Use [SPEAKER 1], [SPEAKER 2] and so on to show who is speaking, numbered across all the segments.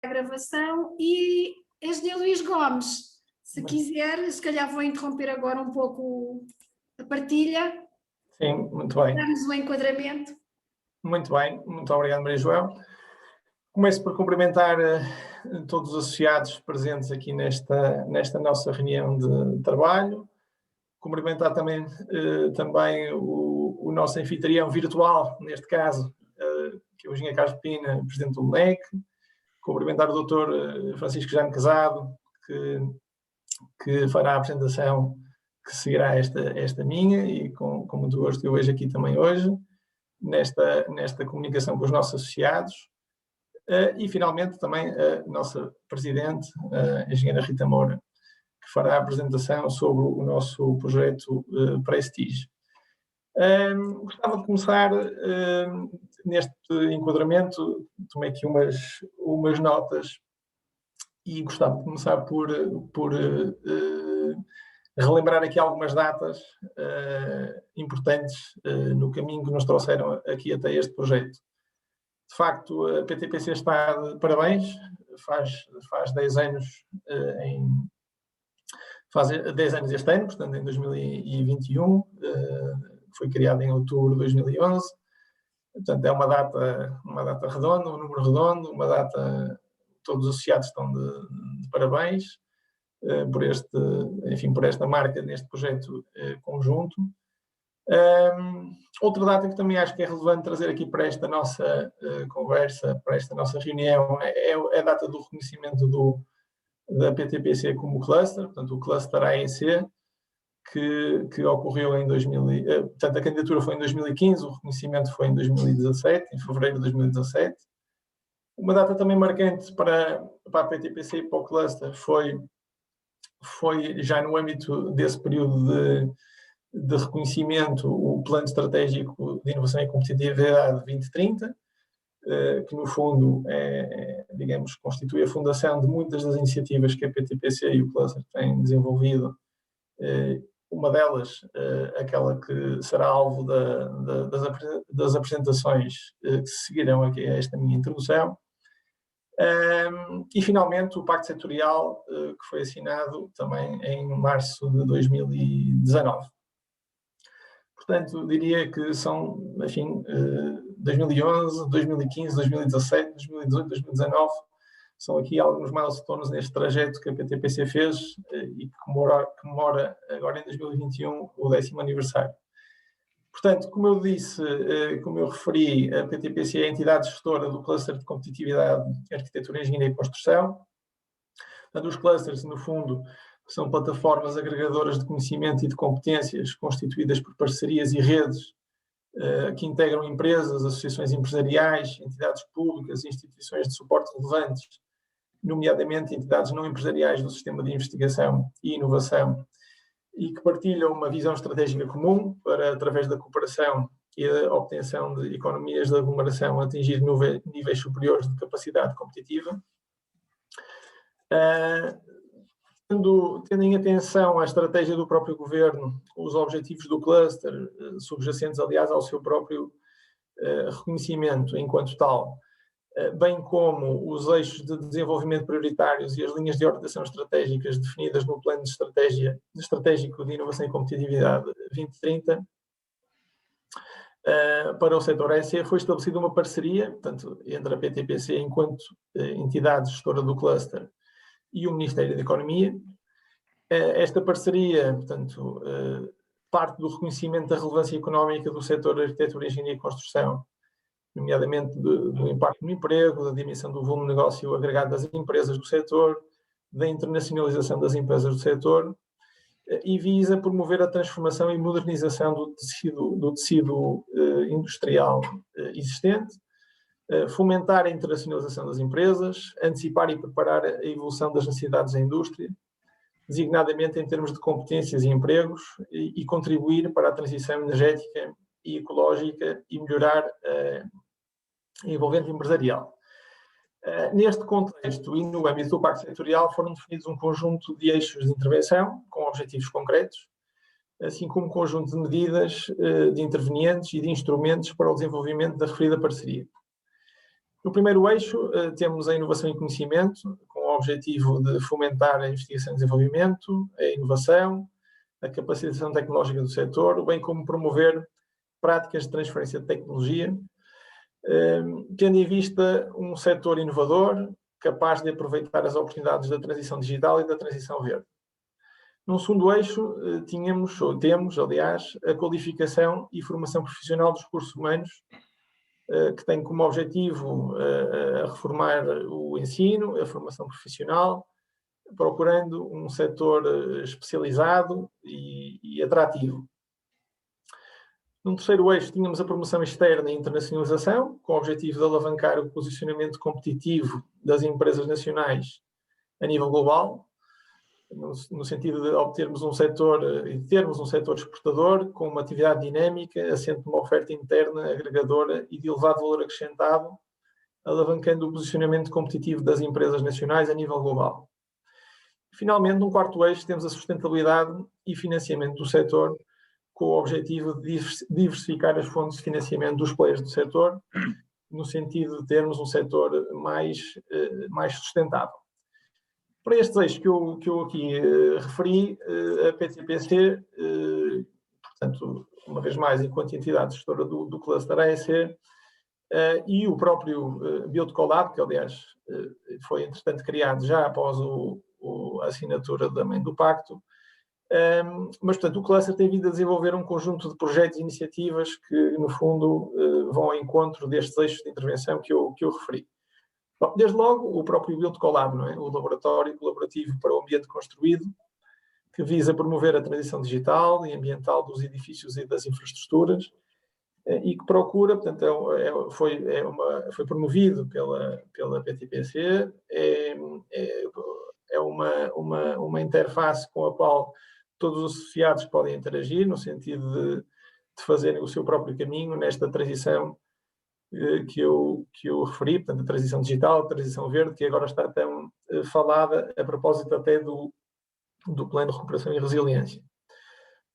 [SPEAKER 1] a gravação e Engenheiro Luís Gomes, se quiser, se calhar vou interromper agora um pouco a partilha.
[SPEAKER 2] Sim, muito bem.
[SPEAKER 1] Damos o enquadramento.
[SPEAKER 2] Muito bem, muito obrigado, Maria João. Começo por cumprimentar todos os associados presentes aqui nesta nossa reunião de trabalho. Cumprimentar também o nosso anfitrião virtual, neste caso, que é o engenheiro Carlos Pina, presidente do MEC. Cumprimentar o Dr. Francisco Jaime Casado, que fará a apresentação que seguirá esta minha, e com muito gosto eu vejo aqui também hoje, nesta comunicação com os nossos associados. E, finalmente, também a nossa presidente, a engenheira Rita Moura, que fará a apresentação sobre o nosso projeto Prestige. Gostava de começar neste enquadramento, tomei aqui umas notas e gostava de começar por relembrar aqui algumas datas importantes no caminho que nos trouxeram aqui até este projeto. De facto, a PTPC está de parabéns, faz 10 anos faz 10 anos este ano, portanto em 2021, foi criada em outubro de 2011, portanto é uma data redonda, um número redondo, uma data, todos os associados estão de parabéns por esta marca neste projeto conjunto. Outra data que também acho que é relevante trazer aqui para esta nossa conversa, para esta nossa reunião, é a data do reconhecimento da PTPC como cluster, portanto o cluster AEC, que ocorreu em portanto a candidatura foi em 2015, o reconhecimento foi em 2017, em fevereiro de 2017. Uma data também marcante para a PTPC e para o cluster foi já no âmbito desse período de reconhecimento, o Plano Estratégico de Inovação e Competitividade 2030, que no fundo digamos, constitui a fundação de muitas das iniciativas que a PTPC e o cluster têm desenvolvido. Uma delas, aquela que será alvo das apresentações que seguirão aqui a esta minha introdução. E, finalmente, o Pacto Setorial, que foi assinado também em março de 2019. Portanto, diria que são, enfim, 2011, 2015, 2017, 2018, 2019, são aqui alguns milestones neste trajeto que a PTPC fez e que comemora agora em 2021 o 10º aniversário. Portanto, como eu disse, como eu referi, a PTPC é a entidade gestora do cluster de competitividade, arquitetura, engenharia e construção. Portanto, os clusters, no fundo, são plataformas agregadoras de conhecimento e de competências constituídas por parcerias e redes que integram empresas, associações empresariais, entidades públicas e instituições de suporte relevantes, nomeadamente entidades não empresariais do sistema de investigação e inovação, e que partilham uma visão estratégica comum para, através da cooperação e da obtenção de economias de aglomeração, atingir níveis superiores de capacidade competitiva. Tendo em atenção a estratégia do próprio Governo, os objetivos do cluster, subjacentes, aliás, ao seu próprio reconhecimento enquanto tal, bem como os eixos de desenvolvimento prioritários e as linhas de orientação estratégicas definidas no Plano Estratégico de Inovação e Competitividade 2030, para o setor AEC foi estabelecida uma parceria, portanto, entre a PTPC enquanto entidade gestora do cluster e o Ministério da Economia. Esta parceria, portanto, parte do reconhecimento da relevância económica do setor da arquitetura, engenharia e construção, nomeadamente do impacto no emprego, da dimensão do volume de negócio agregado das empresas do setor, da internacionalização das empresas do setor, e visa promover a transformação e modernização do tecido industrial existente, fomentar a internacionalização das empresas, antecipar e preparar a evolução das necessidades da indústria, designadamente em termos de competências e empregos, e contribuir para a transição energética e ecológica e melhorar a envolvente empresarial. Neste contexto e no âmbito do Pacto Setorial foram definidos um conjunto de eixos de intervenção com objetivos concretos, assim como um conjunto de medidas de intervenientes e de instrumentos para o desenvolvimento da referida parceria. No primeiro eixo, temos a inovação e conhecimento, com o objetivo de fomentar a investigação e desenvolvimento, a inovação, a capacitação tecnológica do setor, bem como promover práticas de transferência de tecnologia, tendo em vista um setor inovador, capaz de aproveitar as oportunidades da transição digital e da transição verde. Num segundo eixo, temos, aliás, a qualificação e formação profissional dos recursos humanos, que tem como objetivo reformar o ensino, a formação profissional, procurando um setor especializado e atrativo. Num terceiro eixo, tínhamos a promoção externa e internacionalização, com o objetivo de alavancar o posicionamento competitivo das empresas nacionais a nível global, no sentido de obtermos um setor e termos um setor exportador com uma atividade dinâmica, assente numa oferta interna, agregadora e de elevado valor acrescentado, alavancando o posicionamento competitivo das empresas nacionais a nível global. Finalmente, num quarto eixo, temos a sustentabilidade e financiamento do setor, com o objetivo de diversificar as fontes de financiamento dos players do setor, no sentido de termos um setor mais sustentável. Para estes eixos que eu aqui referi, a PTPC, portanto, uma vez mais, enquanto entidade gestora do cluster AEC, e o próprio Biotcolab, que aliás foi entretanto criado já após a assinatura também do pacto, mas portanto o cluster tem vindo a desenvolver um conjunto de projetos e iniciativas que no fundo vão ao encontro destes eixos de intervenção que eu referi. Bom, desde logo o próprio Biotcolab, não é? O laboratório colaborativo para o ambiente construído, que visa promover a transição digital e ambiental dos edifícios e das infraestruturas, e que procura, portanto, foi promovido pela PTPC, é uma interface com a qual todos os associados podem interagir, no sentido de fazerem o seu próprio caminho nesta transição que eu referi, portanto, a transição digital, a transição verde, que agora está tão falada a propósito até do Plano de Recuperação e Resiliência.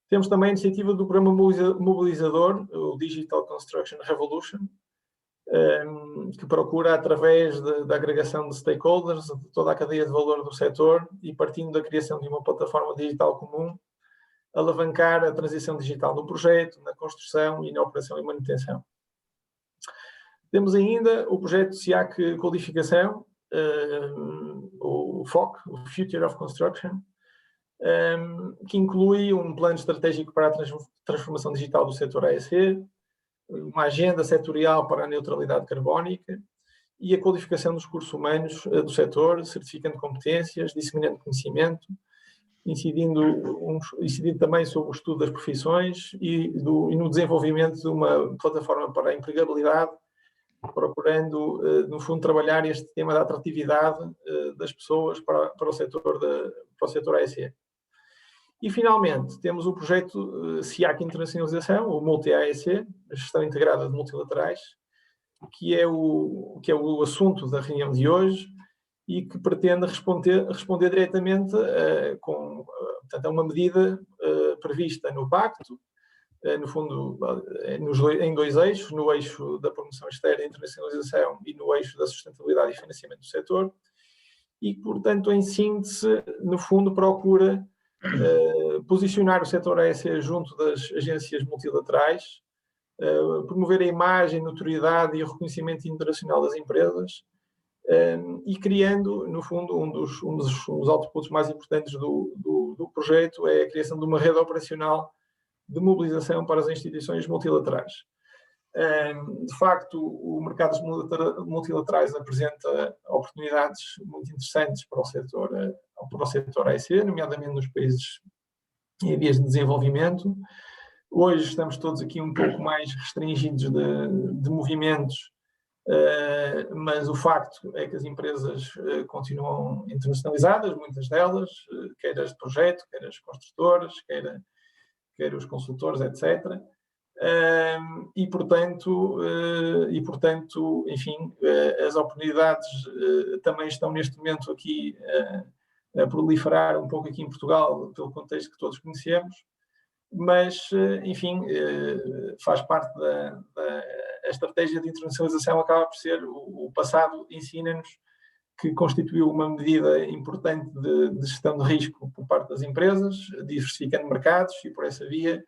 [SPEAKER 2] Temos também a iniciativa do programa mobilizador, o Digital Construction Revolution, que procura, através da agregação de stakeholders, de toda a cadeia de valor do setor, e partindo da criação de uma plataforma digital comum, alavancar a transição digital no projeto, na construção e na operação e manutenção. Temos ainda o projeto SIAC Qualificação, o FOC, o Future of Construction, que inclui um plano estratégico para a transformação digital do setor AEC, uma agenda setorial para a neutralidade carbónica e a qualificação dos recursos humanos do setor, certificando competências, disseminando conhecimento, incidindo também sobre o estudo das profissões e no desenvolvimento de uma plataforma para a empregabilidade, procurando, no fundo, trabalhar este tema da atratividade das pessoas para o setor AEC. E, finalmente, temos o projeto SIAC Internacionalização, o Multi-AEC, a Gestão Integrada de Multilaterais, que é o assunto da reunião de hoje e que pretende responder diretamente portanto, a uma medida prevista no Pacto, no fundo, em dois eixos, no eixo da promoção externa e internacionalização e no eixo da sustentabilidade e financiamento do setor, e, portanto, em síntese, no fundo, procura posicionar o setor AEC junto das agências multilaterais, promover a imagem, notoriedade e o reconhecimento internacional das empresas, e criando, no fundo, um dos outputs mais importantes do projeto é a criação de uma rede operacional de mobilização para as instituições multilaterais. De facto, o mercado multilaterais apresenta oportunidades muito interessantes para o setor AEC, nomeadamente nos países em vias de desenvolvimento. Hoje estamos todos aqui um pouco mais restringidos de movimentos, mas o facto é que as empresas continuam internacionalizadas, muitas delas, quer as de projeto, quer as construtoras, quer os consultores, etc. E, portanto, enfim, as oportunidades também estão neste momento aqui a proliferar um pouco aqui em Portugal, pelo contexto que todos conhecemos, mas, enfim, faz parte a estratégia de internacionalização acaba por ser, o passado ensina-nos que constituiu uma medida importante de gestão de risco por parte das empresas, diversificando mercados e por essa via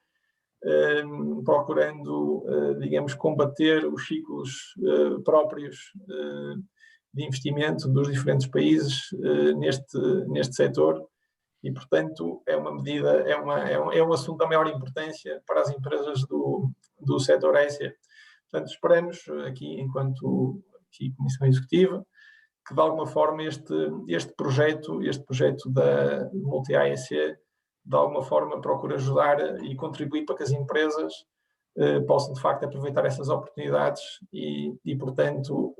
[SPEAKER 2] procurando, digamos, combater os ciclos próprios de investimento dos diferentes países neste setor e, portanto, é uma medida, é um assunto da maior importância para as empresas do setor ESG. Portanto, esperamos aqui, enquanto Comissão Executiva, que de alguma forma este projeto da Multi-AEC de alguma forma procura ajudar e contribuir para que as empresas possam de facto aproveitar essas oportunidades e portanto,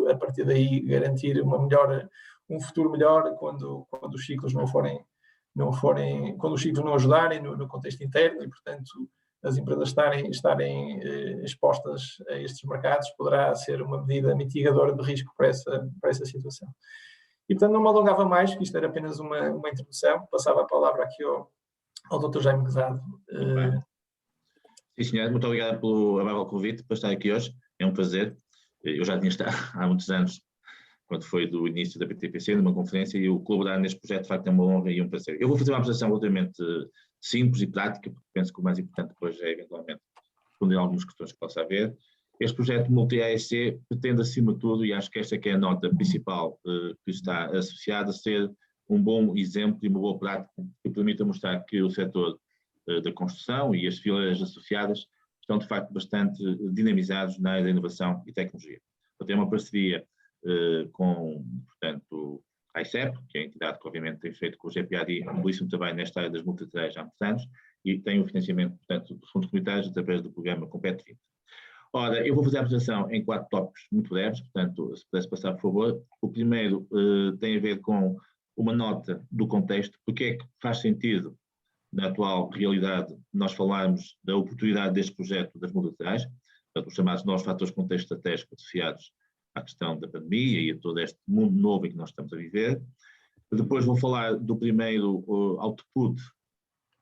[SPEAKER 2] a partir daí garantir um futuro melhor quando os ciclos quando os ciclos não ajudarem no contexto interno e, portanto, as empresas estarem expostas a estes mercados poderá ser uma medida mitigadora de risco para essa situação. E, portanto, não me alongava mais, que isto era apenas uma introdução. Passava a palavra aqui ao Dr. Jaime Guisado.
[SPEAKER 3] Sim, senhor. Muito obrigado pelo amável convite para estar aqui hoje. É um prazer. Eu já tinha estado há muitos anos, quando foi do início da PTPC, numa conferência, e o colaborar neste projeto, de facto, é uma honra e um prazer. Eu vou fazer uma apresentação relativamente simples e prática, porque penso que o mais importante depois é, eventualmente, responder algumas questões que possa haver. Este projeto Multi-AEC pretende, acima de tudo, e acho que esta é que é a nota principal que está associada, a ser um bom exemplo e uma boa prática que permita mostrar que o setor da construção e as fileiras associadas estão, de facto, bastante dinamizados na área da inovação e tecnologia. Então, tem uma parceria com, portanto, a ICEP, que é a entidade que, obviamente, tem feito com o GPAD um belíssimo trabalho nesta área das multilaterais há muitos anos, e tem o financiamento, portanto, dos fundos comunitários através do programa Compete 20. Ora, eu vou fazer a apresentação em 4 tópicos muito breves, portanto, se pudesse passar, por favor. O primeiro tem a ver com uma nota do contexto, porque é que faz sentido, na atual realidade, nós falarmos da oportunidade deste projeto das multilaterais, portanto, os chamados novos fatores de contexto estratégico associados à questão da pandemia e a todo este mundo novo em que nós estamos a viver. Depois vou falar do primeiro output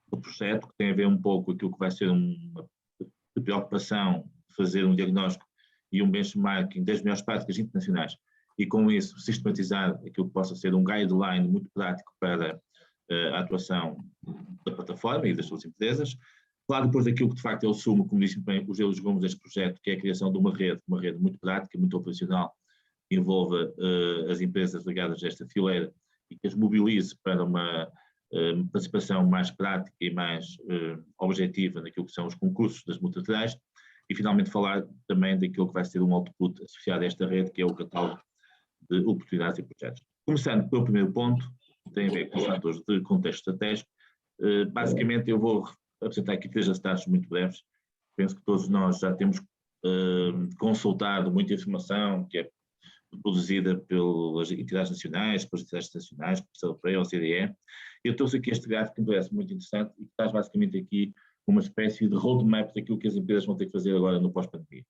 [SPEAKER 3] do projeto, que tem a ver um pouco com aquilo que vai ser uma preocupação, fazer um diagnóstico e um benchmarking das melhores práticas internacionais e, com isso, sistematizar aquilo que possa ser um guideline muito prático para a atuação da plataforma e das suas empresas. Falar depois daquilo que, de facto, é o sumo, como disse bem, os elos gomos deste projeto, que é a criação de uma rede muito prática, muito operacional, que envolva as empresas ligadas a esta fileira e que as mobilize para uma participação mais prática e mais objetiva naquilo que são os concursos das multilaterais. E, finalmente, falar também daquilo que vai ser um output associado a esta rede, que é o catálogo de oportunidades e projetos. Começando pelo primeiro ponto, que tem a ver com os fatores de contexto estratégico. Basicamente, eu vou apresentar aqui 3 resultados muito breves. Penso que todos nós já temos consultado muita informação que é produzida pelas entidades nacionais, pelas entidades internacionais, pela CELPRE, ou CDE. Eu trouxe aqui este gráfico que me parece muito interessante e que traz basicamente aqui uma espécie de roadmap daquilo que as empresas vão ter que fazer agora no pós-pandemia.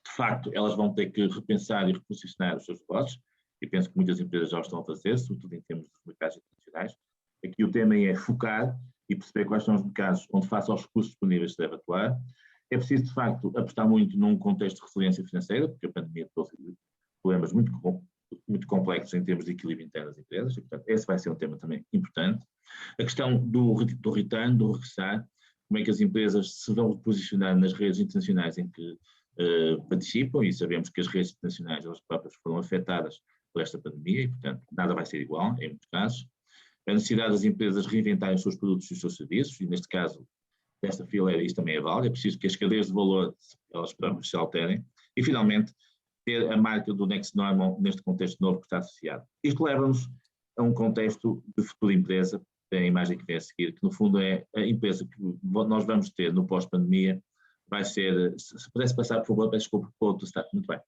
[SPEAKER 3] De facto, elas vão ter que repensar e reposicionar os seus negócios, e penso que muitas empresas já o estão a fazer, sobretudo em termos dos mercados internacionais. Aqui o tema é focar e perceber quais são os mercados onde, face aos recursos disponíveis, se deve atuar. É preciso, de facto, apostar muito num contexto de resiliência financeira, porque a pandemia trouxe problemas muito complexos em termos de equilíbrio interno das empresas, e, portanto, esse vai ser um tema também importante. A questão do return, do regressar, como é que as empresas se vão posicionar nas redes internacionais em que participam, e sabemos que as redes internacionais, elas próprias, foram afetadas por esta pandemia, e, portanto, nada vai ser igual, em muitos casos. A necessidade das empresas reinventarem os seus produtos e os seus serviços, e neste caso, desta fileira, isto também é válido, é preciso que as cadeias de valor, elas próprias se alterem, e, finalmente, ter a marca do Next Normal neste contexto novo que está associado. Isto leva-nos a um contexto de futura empresa, a imagem que vem a seguir, que no fundo é a empresa que nós vamos ter no pós-pandemia, vai ser, se pudesse passar, por favor, peço desculpa, está muito bem.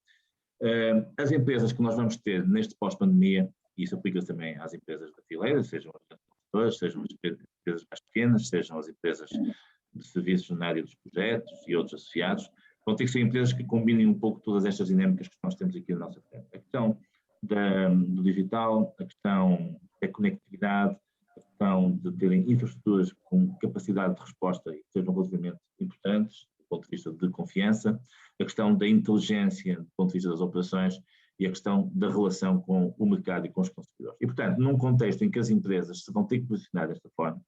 [SPEAKER 3] As empresas que nós vamos ter neste pós-pandemia, e isso aplica também às empresas da fileira, sejam as construtoras, sejam as empresas mais pequenas, sejam as empresas de serviços na área dos projetos e outros associados, vão ter que ser empresas que combinem um pouco todas estas dinâmicas que nós temos aqui na nossa frente. A questão do digital, a questão da conectividade, a questão de terem infraestruturas com capacidade de resposta e que sejam relativamente importantes, ponto de vista de confiança, a questão da inteligência do ponto de vista das operações e a questão da relação com o mercado e com os consumidores. E, portanto, num contexto em que as empresas se vão ter que posicionar desta forma,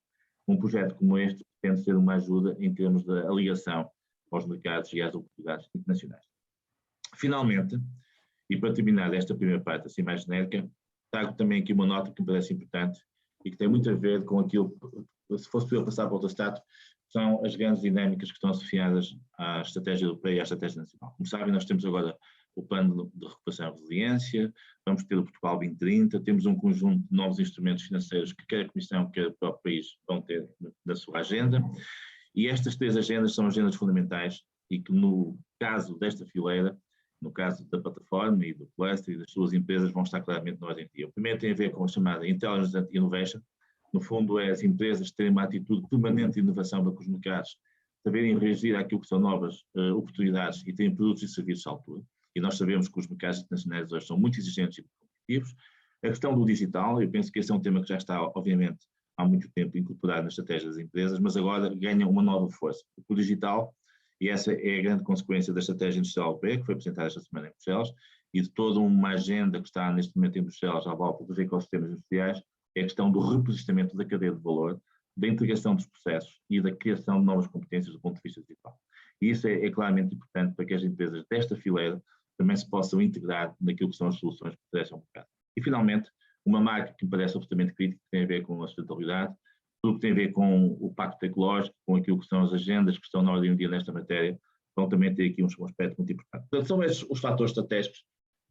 [SPEAKER 3] um projeto como este pretende ser uma ajuda em termos da ligação aos mercados e às oportunidades internacionais. Finalmente, e para terminar esta primeira parte assim mais genérica, trago também aqui uma nota que me parece importante e que tem muito a ver com aquilo, se fosse possível passar para outro estado, são as grandes dinâmicas que estão associadas à estratégia europeia e à estratégia nacional. Como sabem, nós temos agora o plano de recuperação e resiliência, vamos ter o Portugal 2030, temos um conjunto de novos instrumentos financeiros que quer a Comissão, quer o próprio país vão ter na sua agenda, e estas 3 agendas são agendas fundamentais e que no caso desta fileira, no caso da plataforma e do cluster e das suas empresas, vão estar claramente na ordem do dia. O primeiro tem a ver com a chamada Intelligence and Innovation, no fundo é as empresas terem uma atitude permanente de inovação para que os mercados saberem reagir àquilo que são novas oportunidades e terem produtos e serviços à altura. E nós sabemos que os mercados internacionais hoje são muito exigentes e competitivos. A questão do digital, eu penso que esse é um tema que já está, obviamente, há muito tempo incorporado na estratégia das empresas, mas agora ganha uma nova força. O digital, e essa é a grande consequência da estratégia industrial europeia, que foi apresentada esta semana em Bruxelas, e de toda uma agenda que está neste momento em Bruxelas à volta dos ecossistemas industriais, é a questão do reposicionamento da cadeia de valor, da integração dos processos e da criação de novas competências do ponto de vista digital. E isso é claramente importante para que as empresas desta fileira também se possam integrar naquilo que são as soluções que oferecem ao mercado. E, finalmente, uma marca que me parece absolutamente crítica, que tem a ver com a sustentabilidade, tudo que tem a ver com o Pacto Ecológico, com aquilo que são as agendas que estão na ordem do dia nesta matéria, vão também ter aqui um aspecto muito importante. Portanto, são esses os fatores estratégicos,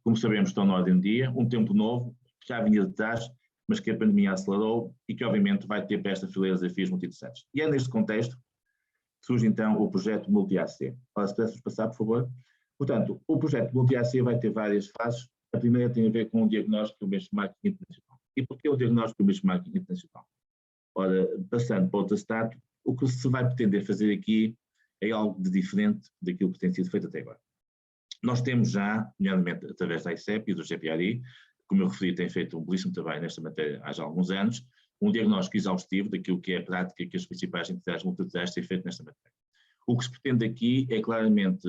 [SPEAKER 3] como sabemos, estão na ordem do dia, um tempo novo, que já vinha de trás, mas que a pandemia acelerou e que, obviamente, vai ter para esta fileira desafios muito interessantes. E é neste contexto que surge, então, o projeto Multi-AC. Ora, se pudéssemos passar, por favor. Portanto, o projeto Multi-AC vai ter várias fases. A primeira tem a ver com o diagnóstico do benchmarking internacional. E por que o diagnóstico do benchmarking internacional? Ora, passando para outro estado, o que se vai pretender fazer aqui é algo de diferente daquilo que tem sido feito até agora. Nós temos já, nomeadamente através da ICEP e do GPRI, como eu referi, tem feito um belíssimo trabalho nesta matéria há já alguns anos, um diagnóstico exaustivo daquilo que é a prática que as principais entidades multilaterais têm feito nesta matéria. O que se pretende aqui é claramente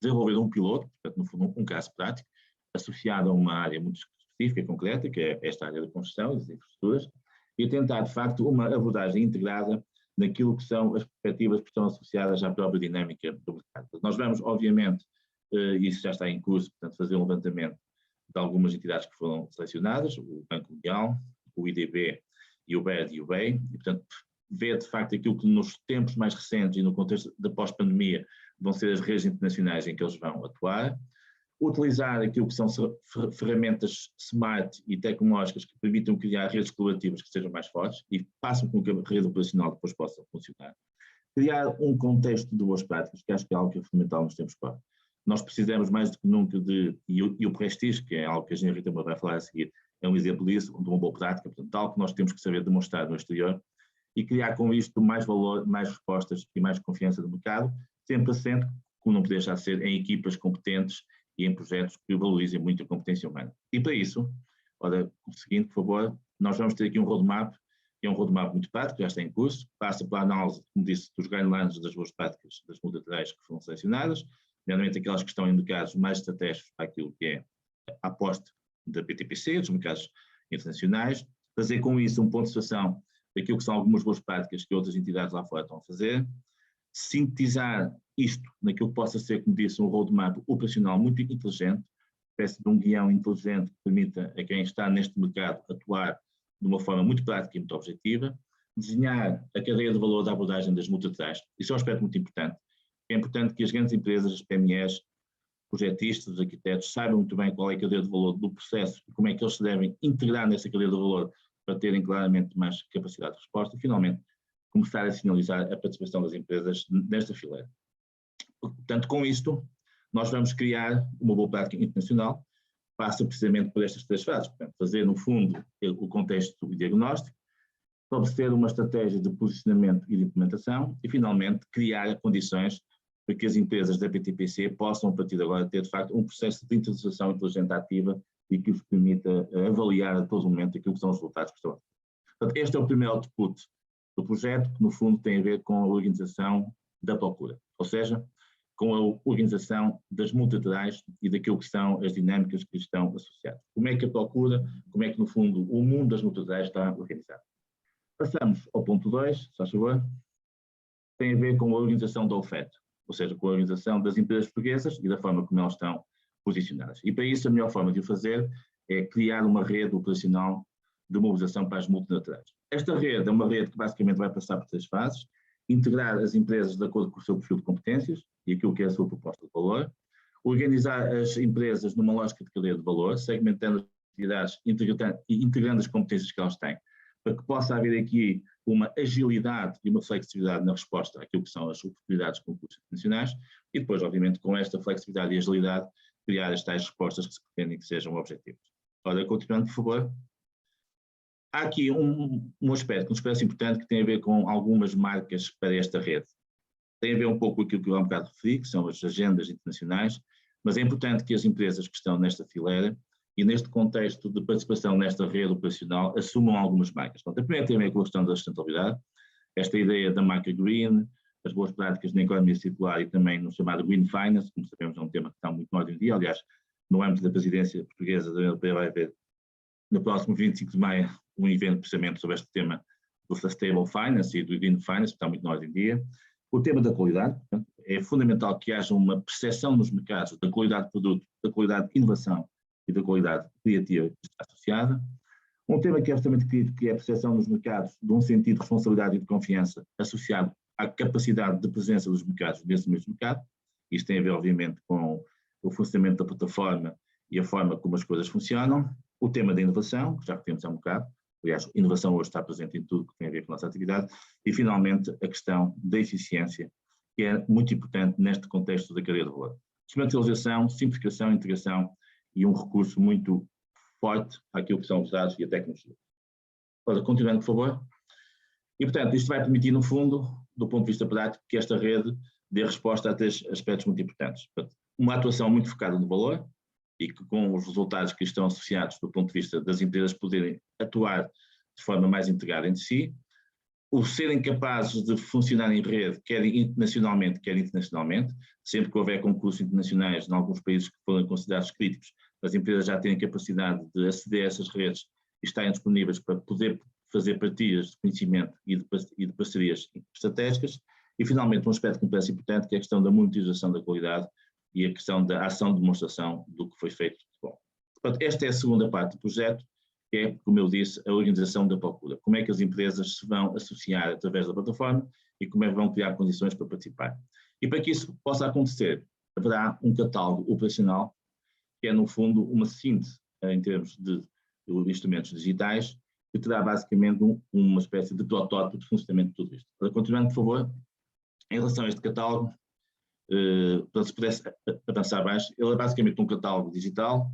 [SPEAKER 3] desenvolver um piloto, portanto, no fundo, um caso prático, associado a uma área muito específica e concreta, que é esta área da construção e das infraestruturas, e tentar, de facto, uma abordagem integrada naquilo que são as perspectivas que estão associadas à própria dinâmica do mercado. Nós vamos, obviamente, e isso já está em curso, portanto, fazer um levantamento de algumas entidades que foram selecionadas, o Banco Mundial, o IDB e o BED e o BEI, e, portanto, ver, de facto, aquilo que nos tempos mais recentes e no contexto da pós-pandemia vão ser as redes internacionais em que eles vão atuar, utilizar aquilo que são ferramentas smart e tecnológicas que permitam criar redes colaborativas que sejam mais fortes e façam com que a rede operacional depois possa funcionar. Criar um contexto de boas práticas, que acho que é algo que é fundamental nos tempos agora. Nós precisamos mais do que nunca e o Prestige, que é algo que a Engenharia também vai falar a seguir, é um exemplo disso, de uma boa prática, portanto, algo que nós temos que saber demonstrar no exterior e criar com isto mais valor, mais respostas e mais confiança do mercado, sempre assente, como não poder deixar de ser, em equipas competentes e em projetos que valorizem muito a competência humana. E para isso, ora, o seguinte, por favor, nós vamos ter aqui um roadmap, que é um roadmap muito prático, já está em curso, passa pela análise, como disse, dos guidelines das boas práticas das multilaterais que foram selecionadas, nomeadamente aquelas que estão indicadas mais estratégicos para aquilo que é a aposta da PTPC, dos mercados internacionais, fazer com isso um ponto de situação daquilo que são algumas boas práticas que outras entidades lá fora estão a fazer, sintetizar isto naquilo que possa ser, como disse, um roadmap operacional muito inteligente, espécie de um guião inteligente que permita a quem está neste mercado atuar de uma forma muito prática e muito objetiva, desenhar a cadeia de valor da abordagem das multilaterais. Isso é um aspecto muito importante. É importante que as grandes empresas, as PMEs, projetistas, os arquitetos, saibam muito bem qual é a cadeia de valor do processo e como é que eles se devem integrar nessa cadeia de valor para terem claramente mais capacidade de resposta e, finalmente, começar a sinalizar a participação das empresas nesta fileira. Portanto, com isto, nós vamos criar uma boa prática internacional, passa precisamente por estas 3 fases. Portanto, fazer, no fundo, o contexto e diagnóstico, estabelecer uma estratégia de posicionamento e de implementação e, finalmente, criar condições para que as empresas da PTPC possam, a partir de agora, ter, de facto, um processo de interiorização inteligente ativa e que os permita avaliar a todo momento aquilo que são os resultados que estão a ter. Portanto, este é o primeiro output do projeto, que, no fundo, tem a ver com a organização da procura. ou seja, com a organização das multilaterais e daquilo que são as dinâmicas que estão associadas. Como é que a procura, como é que, no fundo, o mundo das multilaterais está organizado. Passamos ao ponto 2, se faz favor. Tem a ver com a organização da oferta, ou seja, com a organização das empresas portuguesas e da forma como elas estão posicionadas. E para isso a melhor forma de o fazer é criar uma rede operacional de mobilização para as multilaterais. Esta rede é uma rede que basicamente vai passar por 3 fases: integrar as empresas de acordo com o seu perfil de competências e aquilo que é a sua proposta de valor, organizar as empresas numa lógica de cadeia de valor, segmentando as atividades e integrando as competências que elas têm, para que possa haver aqui uma agilidade e uma flexibilidade na resposta àquilo que são as oportunidades de concursos internacionais e depois, obviamente, com esta flexibilidade e agilidade, criar as tais respostas que se pretendem que sejam objetivos. Ora, continuando, por favor. Há aqui um aspecto que nos parece importante que tem a ver com algumas marcas para esta rede. Tem a ver um pouco com aquilo que eu há um bocado referi, que são as agendas internacionais, mas é importante que as empresas que estão nesta fileira e neste contexto de participação nesta rede operacional assumam algumas marcas. Portanto, a primeira tem a ver com a questão da sustentabilidade, esta ideia da marca Green, as boas práticas na economia circular e também no chamado Green Finance, como sabemos é um tema que está muito no ordem do dia. Aliás, no âmbito da presidência portuguesa da União Europeia vai haver no próximo 25 de maio um evento precisamente sobre este tema do Sustainable Finance e do Green Finance, que está muito na ordem do dia. O tema da qualidade, portanto, é fundamental que haja uma percepção nos mercados da qualidade de produto, da qualidade de inovação e da qualidade criativa que está associada. Um tema que é absolutamente crítico, que é a percepção nos mercados de um sentido de responsabilidade e de confiança associado à capacidade de presença dos mercados nesse mesmo mercado. Isto tem a ver, obviamente, com o funcionamento da plataforma e a forma como as coisas funcionam. O tema da inovação, que já referimos há um bocado. Aliás, a inovação hoje está presente em tudo que tem a ver com a nossa atividade. E, finalmente, a questão da eficiência, que é muito importante neste contexto da cadeia de valor. Desmaterialização, simplificação, integração e um recurso muito forte àquilo que são os dados e a tecnologia. Ora, continuando, por favor. E, portanto, isto vai permitir, no fundo, do ponto de vista prático, que esta rede dê resposta a 3 aspectos muito importantes. Portanto, uma atuação muito focada no valor, e que com os resultados que estão associados do ponto de vista das empresas poderem atuar de forma mais integrada entre si, o serem capazes de funcionar em rede, quer nacionalmente, quer internacionalmente, sempre que houver concursos internacionais em alguns países que foram considerados críticos, as empresas já têm capacidade de aceder a essas redes e estarem disponíveis para poder fazer partilhas de conhecimento e de parcerias estratégicas. E, finalmente, um aspecto que me parece importante, que é a questão da monetização da qualidade e a questão da ação de demonstração do que foi feito de bom. Portanto, esta é a segunda parte do projeto, que é, como eu disse, a organização da procura. Como é que as empresas se vão associar através da plataforma e como é que vão criar condições para participar. E para que isso possa acontecer, haverá um catálogo operacional, que é, no fundo, uma síntese em termos de instrumentos digitais, que terá basicamente uma espécie de protótipo de funcionamento de tudo isto. Para continuando, por favor, em relação a este catálogo, para se pudesse avançar mais, ele é basicamente um catálogo digital,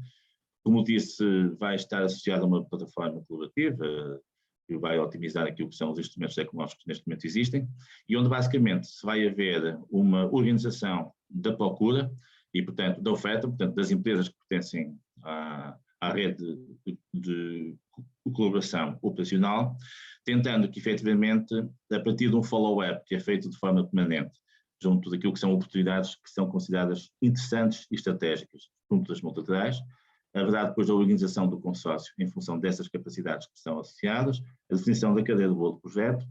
[SPEAKER 3] como disse, vai estar associado a uma plataforma colaborativa, que vai otimizar aquilo que são os instrumentos tecnológicos que neste momento existem, e onde basicamente se vai haver uma organização da procura e, portanto, da oferta, portanto, das empresas que pertencem à rede de colaboração operacional, tentando que, efetivamente, a partir de um follow-up que é feito de forma permanente, junto daquilo que são oportunidades que são consideradas interessantes e estratégicas junto das multilaterais, haverá depois a organização do consórcio em função dessas capacidades que são associadas, a definição da cadeia de valor do projeto,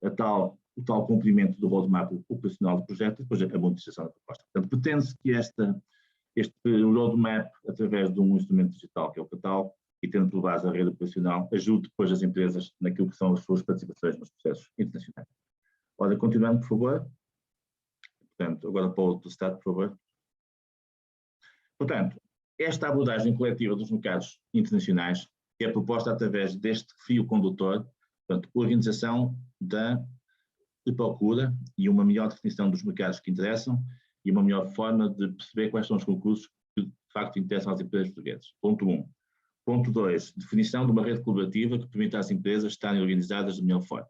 [SPEAKER 3] o tal cumprimento do roadmap operacional do projeto e depois a monetização da proposta. Portanto, pretende-se que este roadmap, através de um instrumento digital que é o catálogo, e tendo por base a rede operacional, ajude depois as empresas naquilo que são as suas participações nos processos internacionais. Ora, continuando, por favor. Portanto, agora para o outro slide, por favor. Portanto, esta abordagem coletiva dos mercados internacionais é proposta através deste fio condutor, portanto, organização de procura e uma melhor definição dos mercados que interessam e uma melhor forma de perceber quais são os concursos que de facto interessam às empresas portuguesas. Ponto 1. Ponto 2. Definição de uma rede colaborativa que permita às empresas estarem organizadas de melhor forma.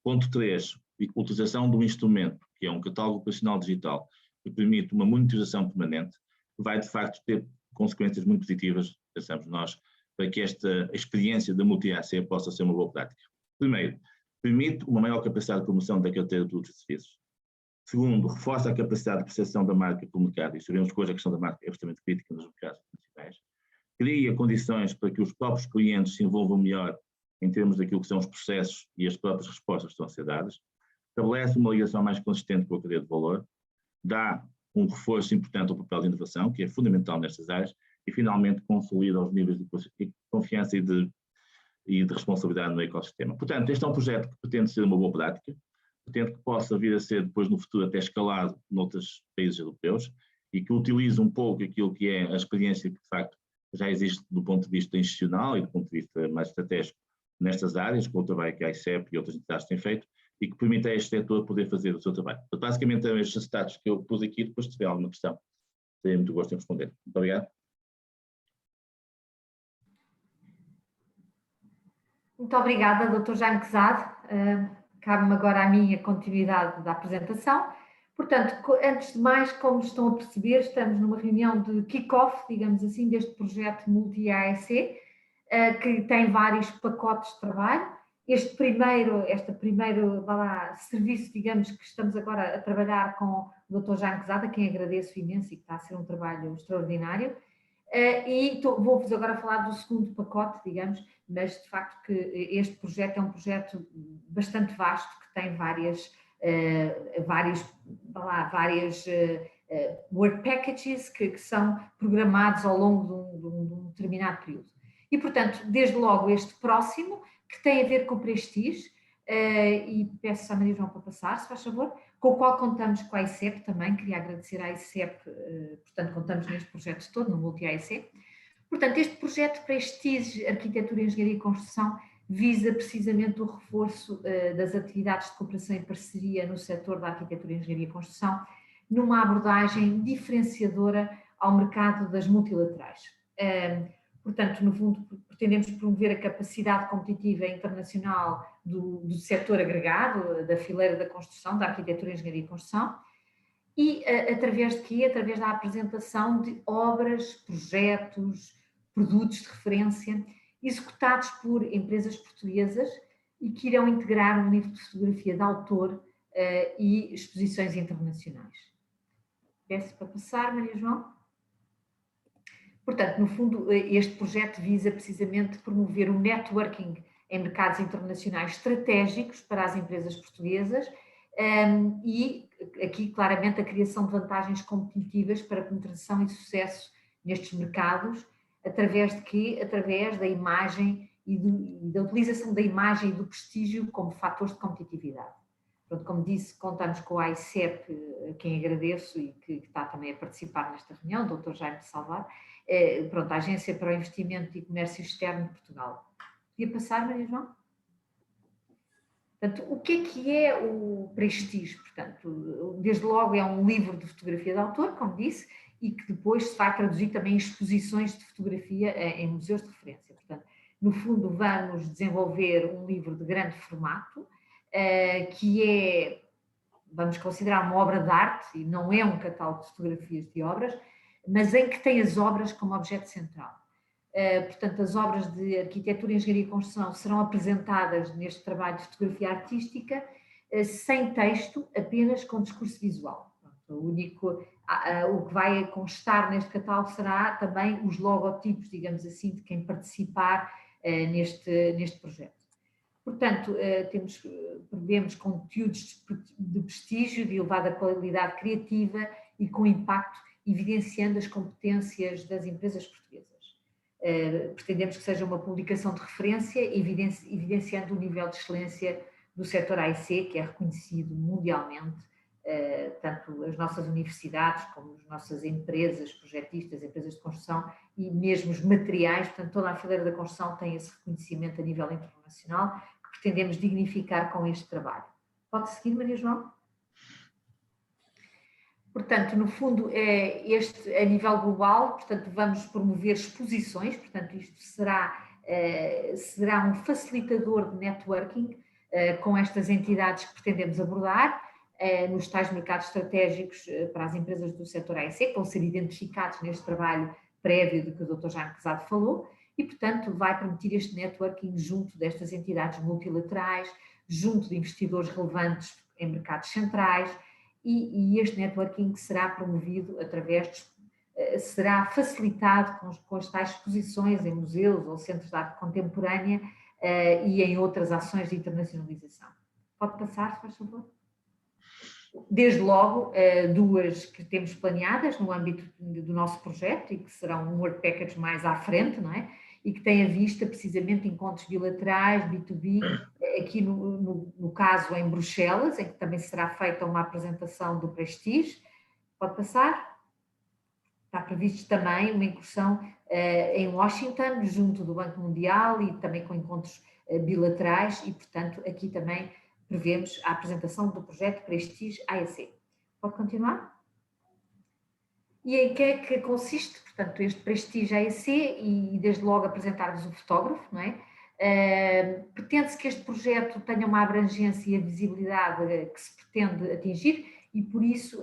[SPEAKER 3] Ponto 3. Utilização de um instrumento, que é um catálogo operacional digital, que permite uma monitorização permanente, que vai de facto ter consequências muito positivas, pensamos nós, para que esta experiência da multi-AC possa ser uma boa prática. Primeiro, permite uma maior capacidade de promoção da carteira de produtos e serviços. Segundo, reforça a capacidade de percepção da marca pelo mercado, e sabemos que hoje a questão da marca é bastante crítica nos mercados internacionais. Cria condições para que os próprios clientes se envolvam melhor em termos daquilo que são os processos e as próprias respostas que estão a ser dadas. Estabelece uma ligação mais consistente com a cadeia de valor. Dá um reforço importante ao papel de inovação, que é fundamental nestas áreas. E, finalmente, consolida os níveis de confiança e de responsabilidade no ecossistema. Portanto, este é um projeto que pretende ser uma boa prática, pretende que possa vir a ser depois no futuro até escalado noutros países europeus e que utilize um pouco aquilo que é a experiência que de facto já existe do ponto de vista institucional e do ponto de vista mais estratégico nestas áreas, com o trabalho que a ICEP e outras entidades têm feito, e que permita a este setor poder fazer o seu trabalho. Então, basicamente, estes status que eu pus aqui, depois se tiver alguma questão, terei muito gosto em responder. Muito obrigado.
[SPEAKER 4] Muito obrigada, Dr. Jaime Quezado. Cabe-me agora a mim a continuidade da apresentação. Portanto, antes de mais, como estão a perceber, estamos numa reunião de kick-off, digamos assim, deste projeto Multi-AEC, que tem vários pacotes de trabalho. Este primeiro serviço, digamos, que estamos agora a trabalhar com o Dr. Jaime Quezado, a quem agradeço imenso e que está a ser um trabalho extraordinário. E vou-vos agora falar do segundo pacote, digamos, mas de facto que este projeto é um projeto bastante vasto, que tem várias work packages que são programados ao longo de um determinado período. E, portanto, desde logo este próximo, que tem a ver com o Prestige, e peço à Maria João para passar, se faz favor, com o qual contamos com a ICEP também, queria agradecer à ICEP, portanto, contamos neste projeto todo, no Multi-AEC. Portanto, este projeto Prestige Arquitetura, Engenharia e Construção visa precisamente o reforço das atividades de cooperação e parceria no setor da arquitetura, engenharia e construção, numa abordagem diferenciadora ao mercado das multilaterais. Portanto, no fundo, pretendemos promover a capacidade competitiva internacional do setor agregado, da fileira da construção, da arquitetura, engenharia e construção, e através de quê? Através da apresentação de obras, projetos, produtos de referência, executados por empresas portuguesas e que irão integrar um livro de fotografia de autor e exposições internacionais. Peço para passar, Maria João. Portanto, no fundo, este projeto visa precisamente promover o networking em mercados internacionais estratégicos para as empresas portuguesas e aqui claramente a criação de vantagens competitivas para a penetração e sucesso nestes mercados, através de quê? Através da imagem e da utilização da imagem e do prestígio como fatores de competitividade. Pronto, como disse, contamos com a ICEP, a quem agradeço e que está também a participar nesta reunião, o Dr. Jaime Salvar, pronto, a Agência para o Investimento e Comércio Externo de Portugal. Podia passar, Maria João? Portanto, o que é o Prestige? Portanto, desde logo é um livro de fotografia de autor, como disse, e que depois se vai traduzir também em exposições de fotografia em museus de referência. Portanto, no fundo, vamos desenvolver um livro de grande formato, que é, vamos considerar uma obra de arte, e não é um catálogo de fotografias de obras, mas em que tem as obras como objeto central. Portanto, as obras de arquitetura, engenharia e construção serão apresentadas neste trabalho de fotografia artística, sem texto, apenas com discurso visual. O que vai constar neste catálogo será também os logotipos, digamos assim, de quem participar neste projeto. Portanto, prevemos conteúdos de prestígio, de elevada qualidade criativa e com impacto, evidenciando as competências das empresas portuguesas. Pretendemos que seja uma publicação de referência, evidenciando o nível de excelência do setor AEC, que é reconhecido mundialmente, tanto as nossas universidades como as nossas empresas, projetistas, empresas de construção e mesmo os materiais, portanto toda a fileira da construção tem esse reconhecimento a nível internacional que pretendemos dignificar com este trabalho. Pode seguir, Maria João? Portanto, no fundo, a nível global, portanto, vamos promover exposições, portanto, isto será um facilitador de networking com estas entidades que pretendemos abordar, nos tais mercados estratégicos para as empresas do setor AEC, que vão ser identificados neste trabalho prévio de que o Dr. Jaime Quezado falou, e, portanto, vai permitir este networking junto destas entidades multilaterais, junto de investidores relevantes em mercados centrais, e este networking será promovido será facilitado com as tais exposições em museus ou centros de arte contemporânea e em outras ações de internacionalização. Pode passar, se faz favor? Desde logo, duas que temos planeadas no âmbito do nosso projeto e que serão um work package mais à frente, não é? E que tem a vista precisamente encontros bilaterais, B2B, aqui no caso em Bruxelas, em que também será feita uma apresentação do Prestige. Pode passar? Está previsto também uma incursão em Washington, junto do Banco Mundial e também com encontros bilaterais e, portanto, aqui também prevemos a apresentação do projeto Prestige AEC. Pode continuar? E em que é que consiste, portanto, este Prestige AEC e desde logo apresentar-vos o fotógrafo, não é? Pretende-se que este projeto tenha uma abrangência e a visibilidade que se pretende atingir e por isso,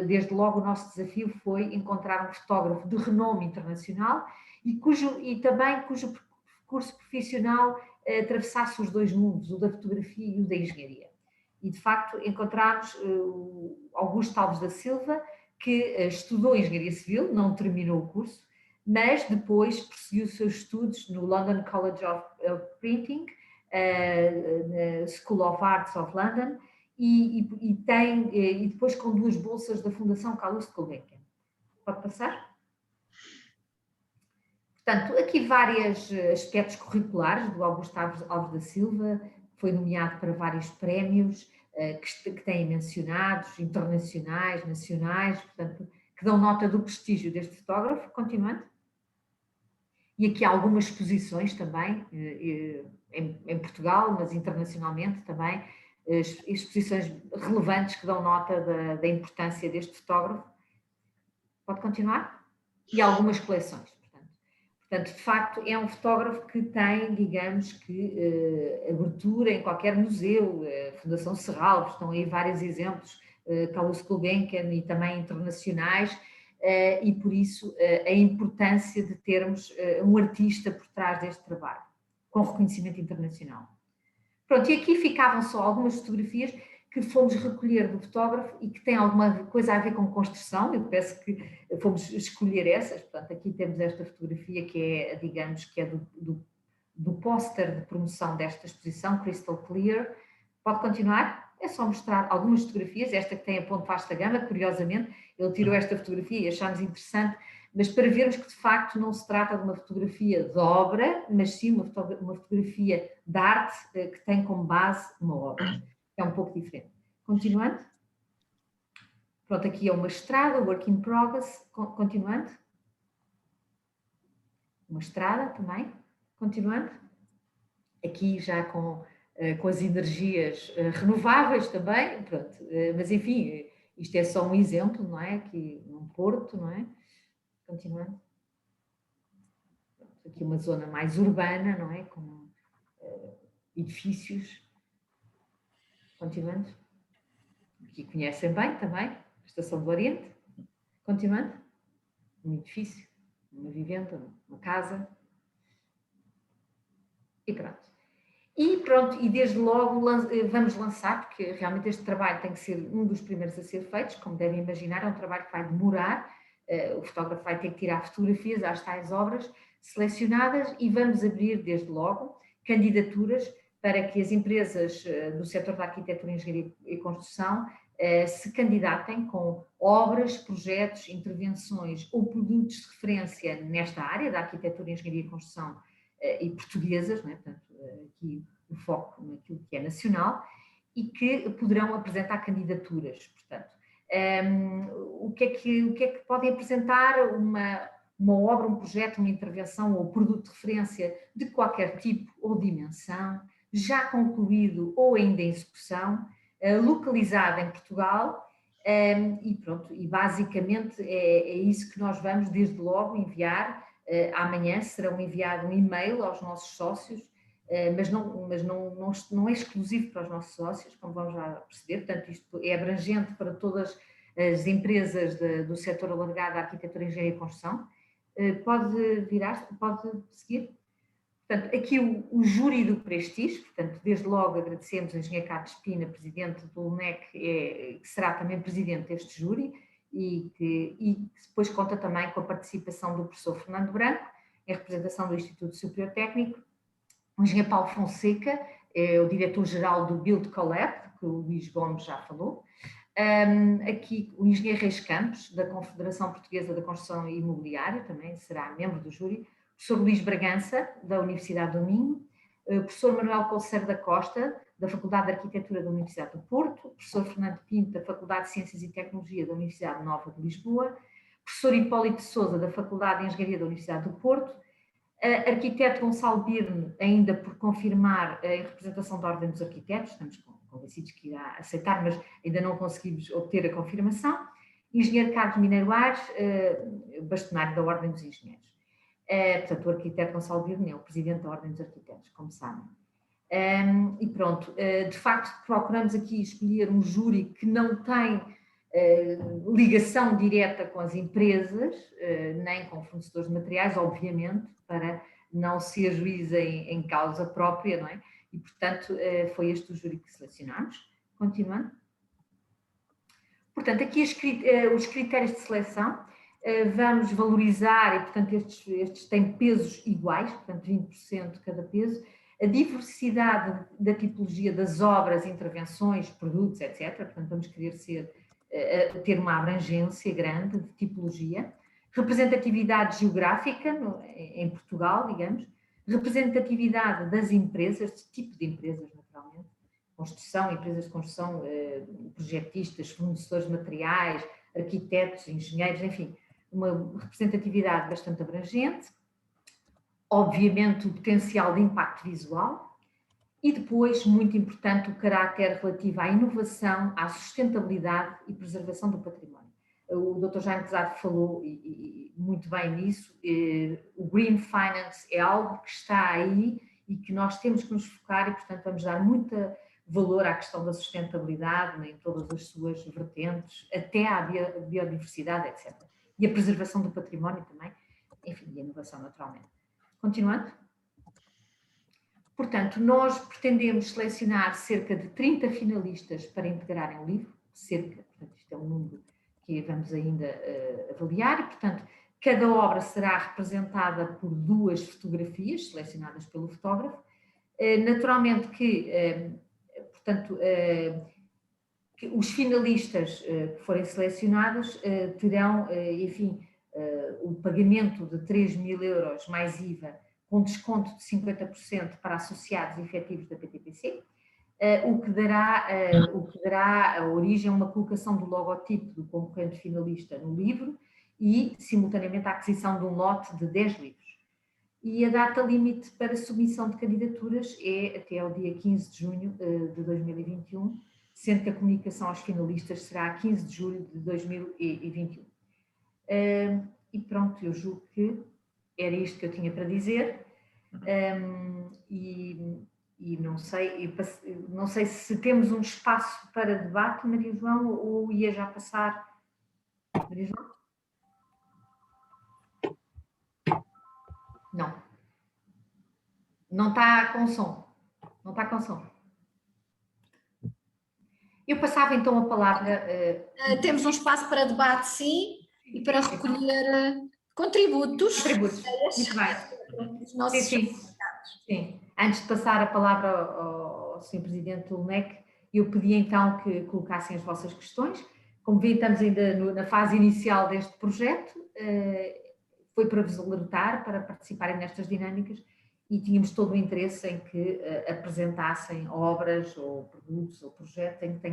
[SPEAKER 4] desde logo, o nosso desafio foi encontrar um fotógrafo de renome internacional e também cujo percurso profissional atravessasse os dois mundos, o da fotografia e o da engenharia. E, de facto, encontramos o Augusto Alves da Silva, que estudou engenharia civil, não terminou o curso, mas depois prosseguiu os seus estudos no London College of Printing, na School of Arts of London, e depois com 2 bolsas da Fundação Calouste Gulbenkian. Pode passar? Portanto, aqui vários aspectos curriculares do Augusto Alves da Silva, foi nomeado para vários prémios que têm mencionados, internacionais, nacionais, portanto, que dão nota do prestígio deste fotógrafo. Continuando. E aqui há algumas exposições também, em Portugal, mas internacionalmente também, exposições relevantes que dão nota da importância deste fotógrafo. Pode continuar? E algumas coleções. Portanto, de facto, é um fotógrafo que tem, digamos que, abertura em qualquer museu, Fundação Serralves, estão aí vários exemplos, Calouste Gulbenkian e também internacionais, e por isso a importância de termos um artista por trás deste trabalho, com reconhecimento internacional. Pronto, e aqui ficavam só algumas fotografias que fomos recolher do fotógrafo e que têm alguma coisa a ver com construção. Eu peço que fomos escolher essas. Portanto, aqui temos esta fotografia que é, digamos, que é do póster de promoção desta exposição, Crystal Clear. Pode continuar? É só mostrar algumas fotografias. Esta que tem a ponto vasta gama, curiosamente, ele tirou esta fotografia e achámos interessante, mas para vermos que de facto não se trata de uma fotografia de obra, mas sim uma fotografia de arte que tem como base uma obra. É um pouco diferente. Continuando. Pronto, aqui é uma estrada, work in progress. Continuando. Uma estrada também. Continuando. Aqui já com as energias renováveis também. Pronto. Mas enfim, isto é só um exemplo, não é? Aqui num porto, não é? Continuando. Pronto, aqui uma zona mais urbana, não é? Com edifícios. Continuando. Aqui conhecem bem também, a Estação do Oriente. Continuando. Um edifício, uma vivenda, uma casa. E pronto. E desde logo vamos lançar, porque realmente este trabalho tem que ser um dos primeiros a ser feitos, como devem imaginar, é um trabalho que vai demorar, o fotógrafo vai ter que tirar fotografias às tais obras selecionadas e vamos abrir desde logo candidaturas para que as empresas do setor da arquitetura, engenharia e construção se candidatem com obras, projetos, intervenções ou produtos de referência nesta área da arquitetura, engenharia e construção e portuguesas, né? Portanto, aqui o foco naquilo que é nacional, e que poderão apresentar candidaturas. Portanto, o que é que podem apresentar uma obra, um projeto, uma intervenção ou produto de referência de qualquer tipo ou dimensão, já concluído ou ainda em execução, localizado em Portugal, e pronto, e basicamente é isso que nós vamos desde logo enviar. Amanhã será enviado um e-mail aos nossos sócios, mas não é exclusivo para os nossos sócios, como vamos já perceber, portanto isto é abrangente para todas as empresas do setor alargado da arquitetura, engenharia e construção. Pode virar, pode seguir. Portanto, aqui o júri do Prestige, portanto, desde logo agradecemos ao engenheiro Carlos Pina, presidente do LNEC, que será também presidente deste júri, e que depois conta também com a participação do professor Fernando Branco, em representação do Instituto Superior Técnico, o engenheiro Paulo Fonseca, o diretor-geral do Build Collab, que o Luís Gomes já falou, aqui o engenheiro Reis Campos, da Confederação Portuguesa da Construção Imobiliária, também será membro do júri, o professor Luís Bragança, da Universidade do Minho, o professor Manuel Colseiro da Costa, da Faculdade de Arquitetura da Universidade do Porto, o professor Fernando Pinto, da Faculdade de Ciências e Tecnologia da Universidade Nova de Lisboa, o professor Hipólito Sousa, da Faculdade de Engenharia da Universidade do Porto, arquiteto Gonçalo Birne, ainda por confirmar em representação da Ordem dos Arquitetos, estamos convencidos que irá aceitar, mas ainda não conseguimos obter a confirmação, engenheiro Carlos Mineiro Ares, bastonário da Ordem dos Engenheiros. Portanto, o arquiteto Gonçalo Birne é o presidente da Ordem dos Arquitetos, como sabem. E pronto, de facto procuramos aqui escolher um júri que não tem ligação direta com as empresas, nem com fornecedores de materiais, obviamente, para não ser juiz em causa própria, não é? E, portanto, foi este o júri que selecionámos. Continuando. Portanto, aqui os critérios de seleção, vamos valorizar, e, portanto, estes têm pesos iguais, portanto, 20% de cada peso, a diversidade da tipologia das obras, intervenções, produtos, etc. Portanto, vamos querer ter uma abrangência grande de tipologia, representatividade geográfica em Portugal, digamos, representatividade das empresas, de tipo de empresas, naturalmente, construção, empresas de construção, projetistas, fornecedores de materiais, arquitetos, engenheiros, enfim, uma representatividade bastante abrangente, obviamente o potencial de impacto visual e depois, muito importante, o caráter relativo à inovação, à sustentabilidade e preservação do património. O Dr. Jaime Pesado falou e muito bem nisso, o Green Finance é algo que está aí e que nós temos que nos focar e, portanto, vamos dar muito valor à questão da sustentabilidade, em todas as suas vertentes, até à biodiversidade, etc. E a preservação do património também, enfim, e a inovação naturalmente. Continuando. Portanto, nós pretendemos selecionar cerca de 30 finalistas para integrarem o livro, portanto, isto é um número que vamos ainda avaliar, e, portanto, cada obra será representada por 2 fotografias selecionadas pelo fotógrafo. Naturalmente que, portanto, que os finalistas que forem selecionados terão, enfim, o pagamento de 3.000 euros mais IVA, com desconto de 50% para associados efetivos da PTPC, o que dará a origem a uma colocação do logotipo do concorrente finalista no livro e, simultaneamente, a aquisição de um lote de 10 livros. E a data limite para submissão de candidaturas é até ao dia 15 de junho de 2021, sendo que a comunicação aos finalistas será a 15 de julho de 2021. E pronto, eu julgo que era isto que eu tinha para dizer. E não sei se temos um espaço para debate, Maria João, ou ia já passar. Maria João? Não. Não está com som. Não está com som. Eu passava então a palavra.
[SPEAKER 1] Temos um espaço para debate, sim, e para recolher contributos.
[SPEAKER 4] Contributos. Muito bem.
[SPEAKER 1] Os nossos
[SPEAKER 4] Sim. Antes de passar a palavra ao Sr. Presidente do LNEC, eu pedi então que colocassem as vossas questões. Como vêem, estamos ainda na fase inicial deste projeto. Foi para vos alertar, para participarem nestas dinâmicas, e tínhamos todo o interesse em que apresentassem obras ou produtos ou projetos em que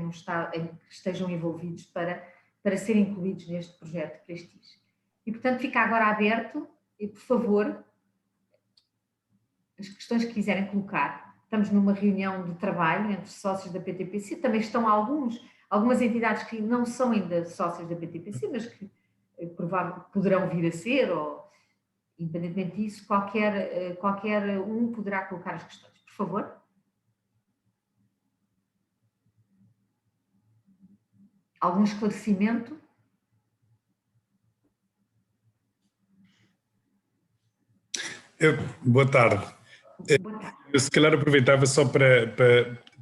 [SPEAKER 4] estejam envolvidos para serem incluídos neste projeto de Prestige. E, portanto, fica agora aberto e, por favor, as questões que quiserem colocar. Estamos numa reunião de trabalho entre sócios da PTPC, também estão algumas entidades que não são ainda sócios da PTPC, mas que poderão vir a ser, ou independentemente disso, qualquer um poderá colocar as questões. Por favor. Algum esclarecimento?
[SPEAKER 5] Boa tarde.
[SPEAKER 4] Boa tarde.
[SPEAKER 5] Eu se calhar aproveitava só para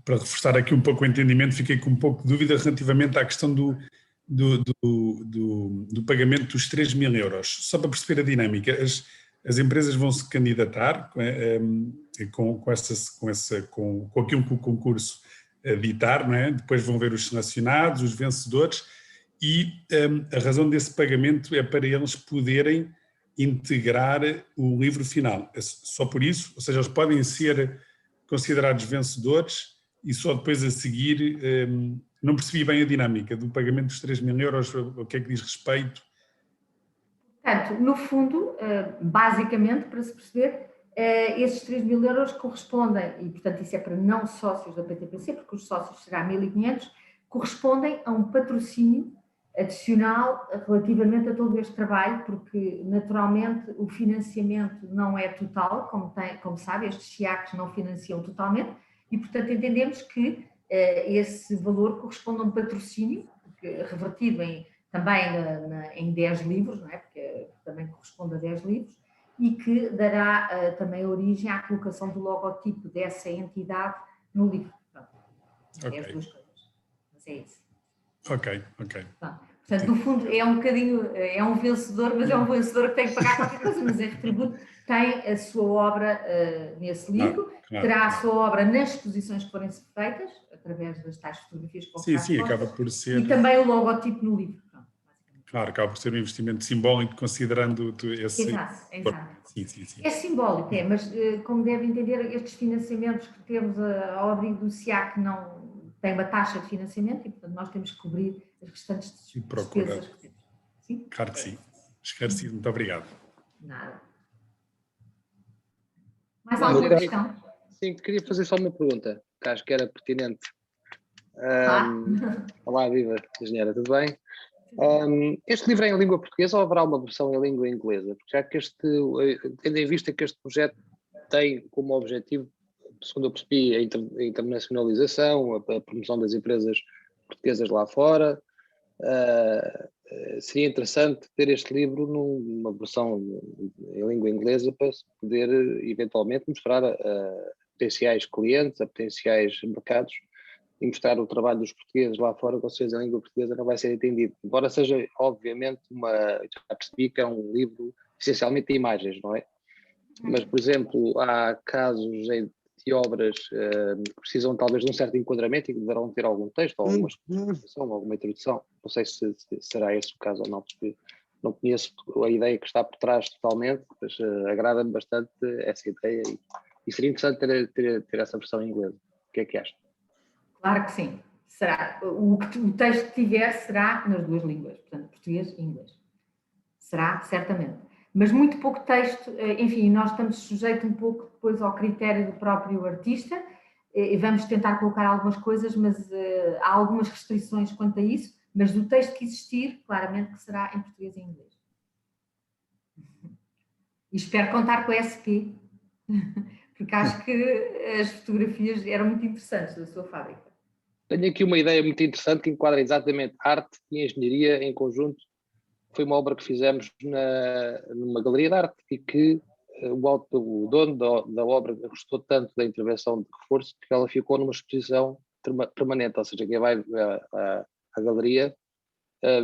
[SPEAKER 5] reforçar aqui um pouco o entendimento, fiquei com um pouco de dúvida relativamente à questão do pagamento dos 3.000 euros. Só para perceber a dinâmica, as empresas vão se candidatar com aquilo que o concurso ditar, não é? Depois vão ver os selecionados, os vencedores, e a razão desse pagamento é para eles poderem integrar o livro final. É só por isso? Ou seja, eles podem ser considerados vencedores e só depois a seguir... Não percebi bem a dinâmica do pagamento dos 3.000 euros, o que é que diz respeito?
[SPEAKER 4] Portanto, no fundo, basicamente, para se perceber, esses 3.000 euros correspondem, e portanto isso é para não sócios da PTPC, porque os sócios será 1.500, correspondem a um patrocínio adicional relativamente a todo este trabalho, porque naturalmente o financiamento não é total, como sabe, estes SIACs não financiam totalmente, e portanto entendemos que esse valor corresponde a um patrocínio, revertido também em 10 livros, não é? Porque também corresponde a 10 livros, e que dará também origem à colocação do logotipo dessa entidade no livro. Pronto, é as duas coisas, mas é isso.
[SPEAKER 5] Ok.
[SPEAKER 4] Portanto, no fundo, é um bocadinho, é um vencedor, mas é um vencedor que tem que pagar qualquer coisa, mas em retributo tem a sua obra nesse livro, terá a sua obra nas exposições que forem feitas, através das tais fotografias que vão ficar
[SPEAKER 5] Sim,
[SPEAKER 4] expostas,
[SPEAKER 5] acaba por ser...
[SPEAKER 4] e também o logotipo no livro. Pronto,
[SPEAKER 5] claro, acaba por ser um investimento simbólico, considerando esse...
[SPEAKER 4] Exato.
[SPEAKER 5] Sim.
[SPEAKER 4] É simbólico, mas como deve entender, estes financiamentos que temos ao abrigo do SIAC não têm uma taxa de financiamento e, portanto, nós temos que cobrir as restantes despesas que temos. Sim?
[SPEAKER 5] Claro que sim. Esclarecido, muito obrigado.
[SPEAKER 4] Nada. Mais alguma questão?
[SPEAKER 6] Sim, queria fazer só uma pergunta, que acho que era pertinente. Olá, viva, engenheira, tudo bem? Este livro é em língua portuguesa ou haverá uma versão em língua inglesa? Porque já que tendo em vista que este projeto tem como objetivo, segundo eu percebi, a internacionalização, a promoção das empresas portuguesas lá fora, seria interessante ter este livro numa versão em língua inglesa para se poder eventualmente mostrar a potenciais clientes, a potenciais mercados, e mostrar o trabalho dos portugueses lá fora, com certeza a língua portuguesa não vai ser entendido. Embora seja, obviamente, já percebi que é um livro essencialmente de imagens, não é? Mas, por exemplo, há casos de obras que precisam talvez de um certo enquadramento e que deverão ter algum texto, alguma explicação, alguma introdução. Não sei se será esse o caso ou não, porque não conheço a ideia que está por trás totalmente, mas agrada-me bastante essa ideia e seria interessante ter essa versão em inglês. O que é que acha?
[SPEAKER 4] Claro que sim. Será. O texto que tiver será nas duas línguas, portanto, português e inglês. Será, certamente. Mas muito pouco texto, enfim, nós estamos sujeitos um pouco depois ao critério do próprio artista e vamos tentar colocar algumas coisas, mas há algumas restrições quanto a isso, mas do texto que existir, claramente que será em português e inglês. E espero contar com a SP, porque acho que as fotografias eram muito interessantes da sua fábrica.
[SPEAKER 6] Tenho aqui uma ideia muito interessante que enquadra exatamente arte e engenharia em conjunto. Foi uma obra que fizemos numa galeria de arte e que o dono da obra gostou tanto da intervenção de reforço que ela ficou numa exposição permanente, ou seja, quem vai à galeria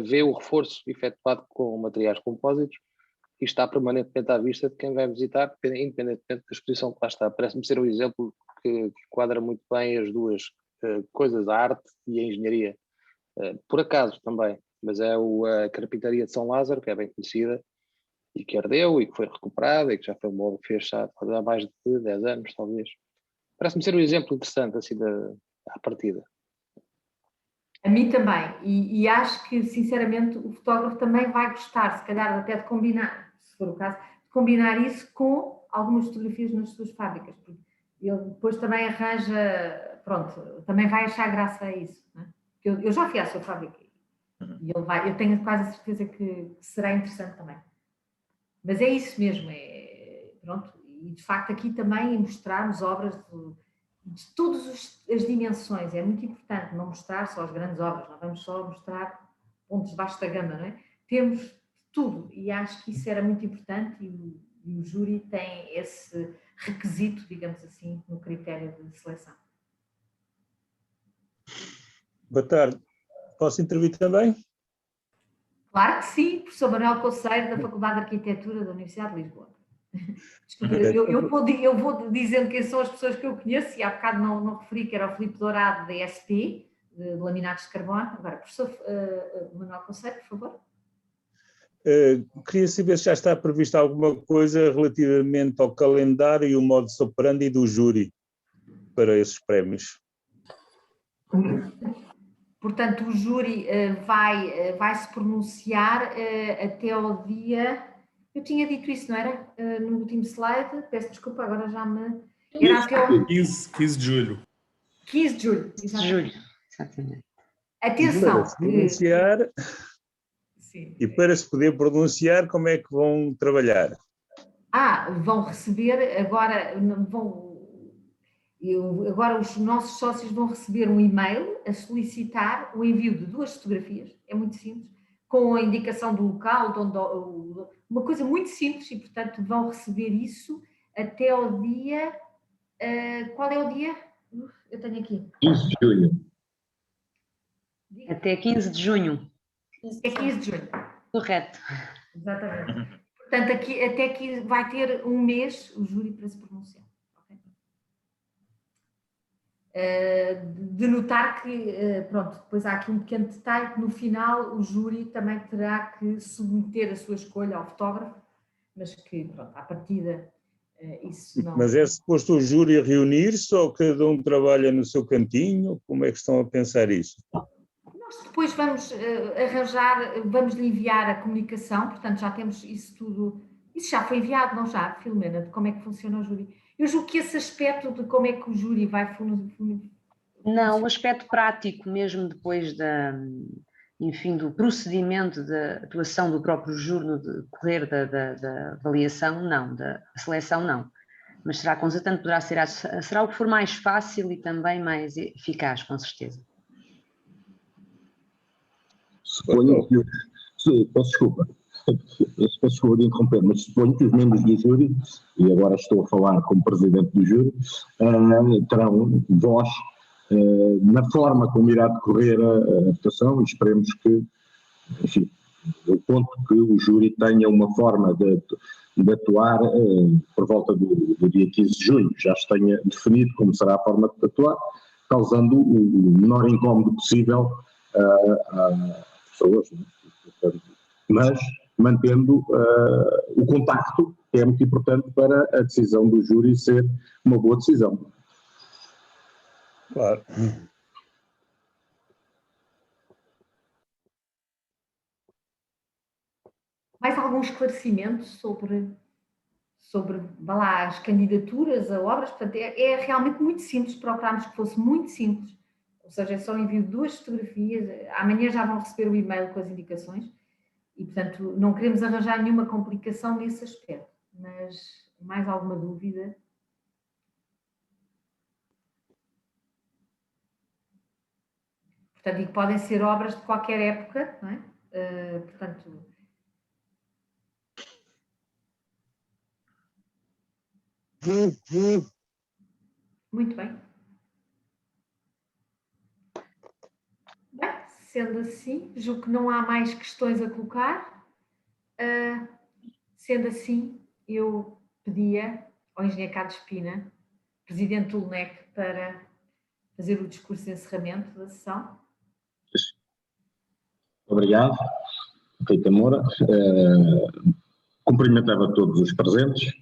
[SPEAKER 6] vê o reforço efetuado com materiais compósitos e está permanentemente à vista de quem vai visitar, independentemente da exposição que lá está. Parece-me ser um exemplo que quadra muito bem as duas coisas, a arte e a engenharia. Por acaso também, mas é a Carpintaria de São Lázaro, que é bem conhecida e que ardeu e que foi recuperada e que já foi uma obra que fez há mais de 10 anos, talvez. Parece-me ser um exemplo interessante, assim, à partida.
[SPEAKER 4] A mim também, e acho que, sinceramente, o fotógrafo também vai gostar, se calhar até de combinar, se for o caso, de combinar isso com algumas fotografias nas suas fábricas, porque ele depois também arranja, pronto, também vai achar graça a isso, não é? Eu já fui à sua fábrica e eu tenho quase a certeza que será interessante também. Mas é isso mesmo, pronto, e de facto aqui também mostrarmos obras de todas as dimensões, é muito importante não mostrar só as grandes obras, não vamos só mostrar pontos de vasta gama, não é? Temos tudo e acho que isso era muito importante e o júri tem esse requisito, digamos assim, no critério de seleção.
[SPEAKER 7] Boa tarde. Posso intervir também?
[SPEAKER 4] Claro que sim, professor Manuel Conceiro, da Faculdade de Arquitetura da Universidade de Lisboa. Desculpe, eu vou dizendo quem são as pessoas que eu conheço, e há bocado não referi que era o Filipe Dourado, da ESP, de Laminados de Carbono. Agora, professor Manuel Conceiro, por favor.
[SPEAKER 7] Queria saber se já está prevista alguma coisa relativamente ao calendário e o modus operandi do júri para esses prémios.
[SPEAKER 4] Portanto, o júri vai se pronunciar até ao dia... Eu tinha dito isso, não era? No último slide, peço desculpa, agora já me... Era até ao...
[SPEAKER 5] 15 de julho.
[SPEAKER 4] 15 de julho, exatamente.
[SPEAKER 8] Exatamente.
[SPEAKER 4] Atenção.
[SPEAKER 7] Para se pronunciar,
[SPEAKER 4] Sim.
[SPEAKER 7] e para se poder pronunciar, como é que vão trabalhar?
[SPEAKER 4] Vão receber agora... Agora os nossos sócios vão receber um e-mail a solicitar o envio de 2 fotografias, é muito simples, com a indicação do local, uma coisa muito simples, e portanto vão receber isso até ao dia... qual é o dia? Eu tenho aqui.
[SPEAKER 9] 15 de julho.
[SPEAKER 8] Até 15 de junho.
[SPEAKER 4] É 15 de junho.
[SPEAKER 8] Correto.
[SPEAKER 4] Exatamente. Portanto, até aqui vai ter um mês o júri para se pronunciar. De notar que, pronto, depois há aqui um pequeno detalhe, que no final o júri também terá que submeter a sua escolha ao fotógrafo, mas que, pronto, à partida isso não...
[SPEAKER 7] Mas é suposto o júri reunir-se ou cada um trabalha no seu cantinho? Como é que estão a pensar isso?
[SPEAKER 4] Nós depois vamos vamos lhe enviar a comunicação, portanto já temos isso tudo, isso já foi enviado, não já, Filomena, de como é que funciona o júri. Eu julgo que esse aspecto de como é que o júri vai funcionar...
[SPEAKER 8] Não, o aspecto prático mesmo depois do procedimento da atuação do próprio júri no decorrer da avaliação, não, da seleção não. Mas será constante, poderá ser, será o que for mais fácil e também mais eficaz, com certeza.
[SPEAKER 9] Suponho que... Peço desculpa de interromper, mas suponho que os membros do júri, e agora estou a falar como presidente do júri, terão voz na forma como irá decorrer a votação, e esperemos que, enfim, o ponto que o júri tenha uma forma de atuar por volta do dia 15 de junho, já se tenha definido como será a forma de atuar, causando o menor incómodo possível a pessoas, mas mantendo o contacto, que é muito importante para a decisão do júri ser uma boa decisão.
[SPEAKER 7] Claro.
[SPEAKER 4] Mais algum esclarecimento sobre vá lá, as candidaturas a obras? Portanto, é realmente muito simples, procurámos que fosse muito simples, ou seja, é só envio de 2 fotografias, amanhã já vão receber o e-mail com as indicações, e portanto não queremos arranjar nenhuma complicação nesse aspecto, mas mais alguma dúvida? Portanto, e que podem ser obras de qualquer época, não é? Portanto... Muito bem. Bem, sendo assim, julgo que não há mais questões a colocar. Sendo assim, eu pedia ao engenheiro Carlos Pina, presidente do LNEC, para fazer o discurso de encerramento da sessão.
[SPEAKER 9] Obrigado, Rita Moura. Cumprimentava todos os presentes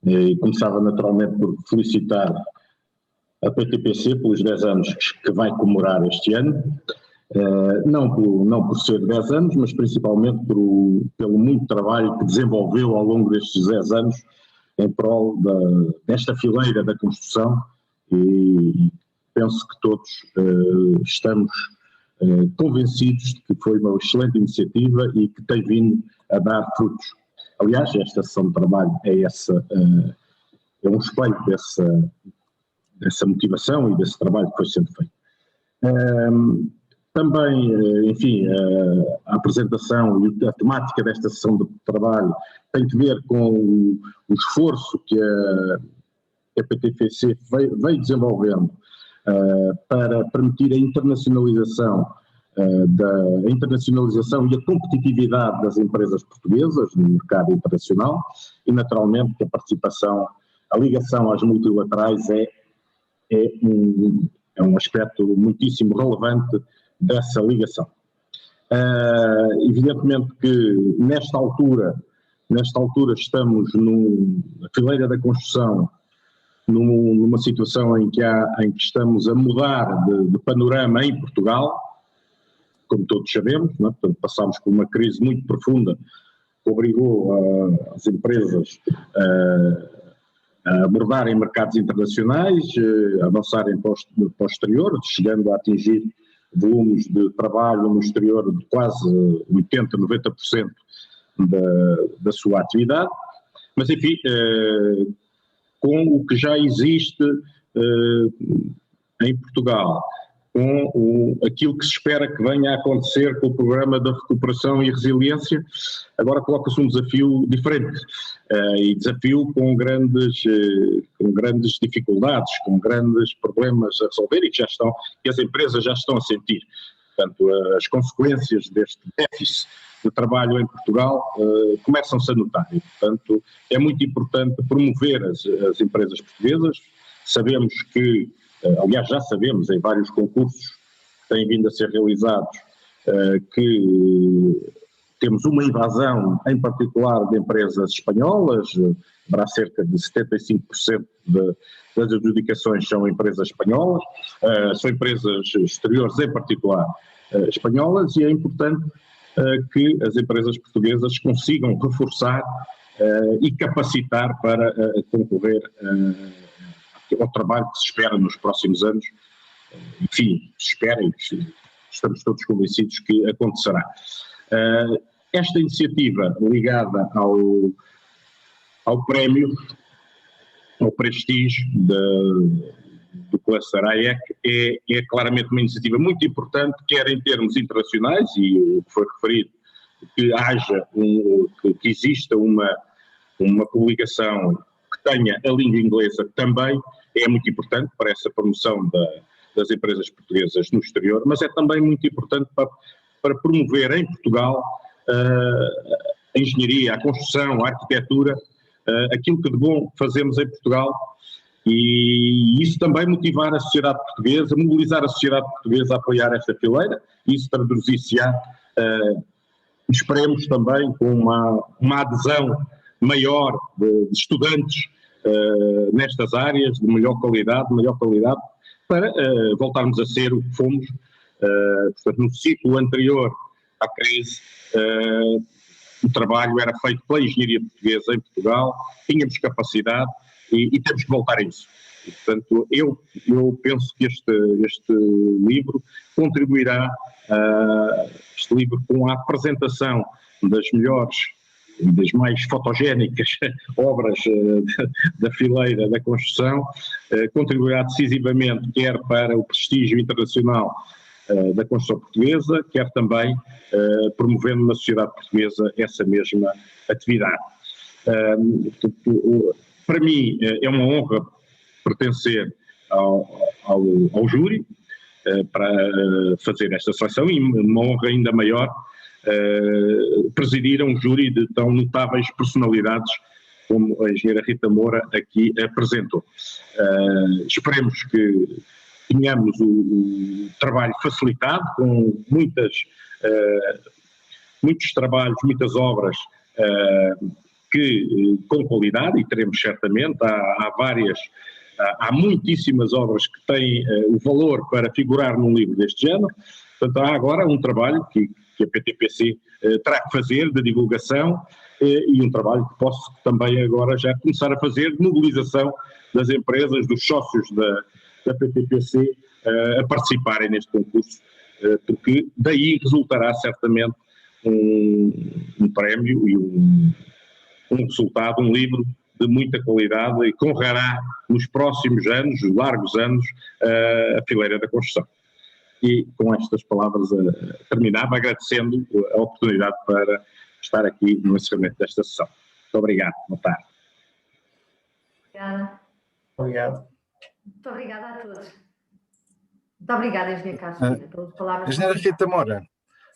[SPEAKER 9] e começava naturalmente por felicitar a PTPC pelos 10 anos que vai comemorar este ano, não por ser 10 anos, mas principalmente pelo muito trabalho que desenvolveu ao longo destes 10 anos em prol desta fileira da construção, e penso que todos estamos convencidos de que foi uma excelente iniciativa e que tem vindo a dar frutos. Aliás, esta sessão de trabalho é um espelho dessa motivação e desse trabalho que foi sendo feito. Também, enfim, a apresentação e a temática desta sessão de trabalho tem que ver com o esforço que que a PTPC veio desenvolvendo para permitir a internacionalização e a competitividade das empresas portuguesas no mercado internacional, e naturalmente que a participação, a ligação às multilaterais é um aspecto muitíssimo relevante dessa ligação. Evidentemente que nesta altura estamos na fileira da construção, numa situação em que estamos a mudar de panorama em Portugal, como todos sabemos, não é? Portanto, passámos por uma crise muito profunda que obrigou as empresas a abordarem mercados internacionais, a avançarem para o exterior, chegando a atingir volumes de trabalho no exterior de quase 80%, 90% da sua atividade, mas enfim, com o que já existe em Portugal, com aquilo que se espera que venha a acontecer com o programa da recuperação e resiliência, agora coloca-se um desafio diferente, e desafio com grandes dificuldades, com grandes problemas a resolver e que as empresas já estão a sentir. Portanto, as consequências deste déficit de trabalho em Portugal começam-se a notar e, portanto, é muito importante promover as empresas portuguesas. Sabemos que, aliás, já sabemos em vários concursos que têm vindo a ser realizados que temos uma invasão, em particular, de empresas espanholas. Haverá cerca de 75% das adjudicações são empresas espanholas, são empresas exteriores, em particular, espanholas, e é importante que as empresas portuguesas consigam reforçar e capacitar para concorrer ao trabalho que se espera nos próximos anos. Enfim, se espera e estamos todos convencidos que acontecerá. Esta iniciativa ligada ao prémio, ao prestígio do Cluster AEC é claramente uma iniciativa muito importante, quer em termos internacionais, e o que foi referido, que exista uma publicação que tenha a língua inglesa também, é muito importante para essa promoção das empresas portuguesas no exterior, mas é também muito importante para promover em Portugal a engenharia, a construção, a arquitetura, aquilo que de bom fazemos em Portugal, e isso também motivar a sociedade portuguesa, mobilizar a sociedade portuguesa a apoiar esta fileira. Isso traduzir-se-á, esperemos também, com uma adesão maior de estudantes nestas áreas de melhor qualidade, para voltarmos a ser o que fomos. Portanto, no ciclo anterior à crise, o trabalho era feito pela engenharia portuguesa em Portugal, tínhamos capacidade e temos que voltar a isso. E, portanto, eu penso que este livro contribuirá, este livro, com a apresentação das melhores e das mais fotogénicas obras da fileira da construção, contribuirá decisivamente quer para o prestígio internacional da construção portuguesa, quer também promovendo na sociedade portuguesa essa mesma atividade. Para mim é uma honra pertencer ao júri para fazer esta seleção, e uma honra ainda maior presidir um júri de tão notáveis personalidades como a engenheira Rita Moura aqui apresentou. Esperemos que tenhamos o trabalho facilitado, com muitos trabalhos, muitas obras com qualidade, e teremos certamente, há muitíssimas obras que têm o valor para figurar num livro deste género. Portanto, há agora um trabalho que a PTPC terá que fazer de divulgação, e um trabalho que posso também agora já começar a fazer de mobilização das empresas, dos sócios da PTPC a participarem neste concurso, porque daí resultará certamente um prémio e um resultado, um livro de muita qualidade, e que honrará nos próximos anos, largos anos, a fileira da construção. E com estas palavras terminava agradecendo a oportunidade para estar aqui no encerramento desta sessão. Muito obrigado. Boa tarde.
[SPEAKER 4] Obrigada.
[SPEAKER 2] Obrigado.
[SPEAKER 4] Muito obrigada a todos. Muito obrigada, Engenheira Carlos, pelas palavras.
[SPEAKER 10] Engenheira Rita Moura,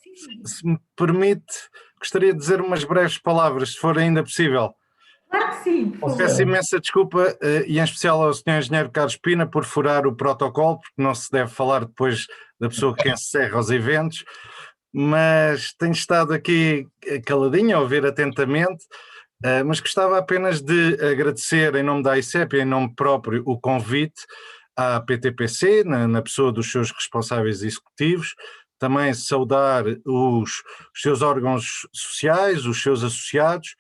[SPEAKER 4] Sim, sim.
[SPEAKER 10] se me permite, gostaria de dizer umas breves palavras, se for ainda possível.
[SPEAKER 4] Claro que sim, por favor.
[SPEAKER 10] Peço imensa desculpa, e em especial ao Sr. Engenheiro Carlos Pina, por furar o protocolo, porque não se deve falar depois da pessoa que encerra os eventos, mas tenho estado aqui caladinho a ouvir atentamente, mas gostava apenas de agradecer em nome da AICEP e em nome próprio o convite à PTPC, na pessoa dos seus responsáveis executivos, também saudar os seus órgãos sociais, os seus associados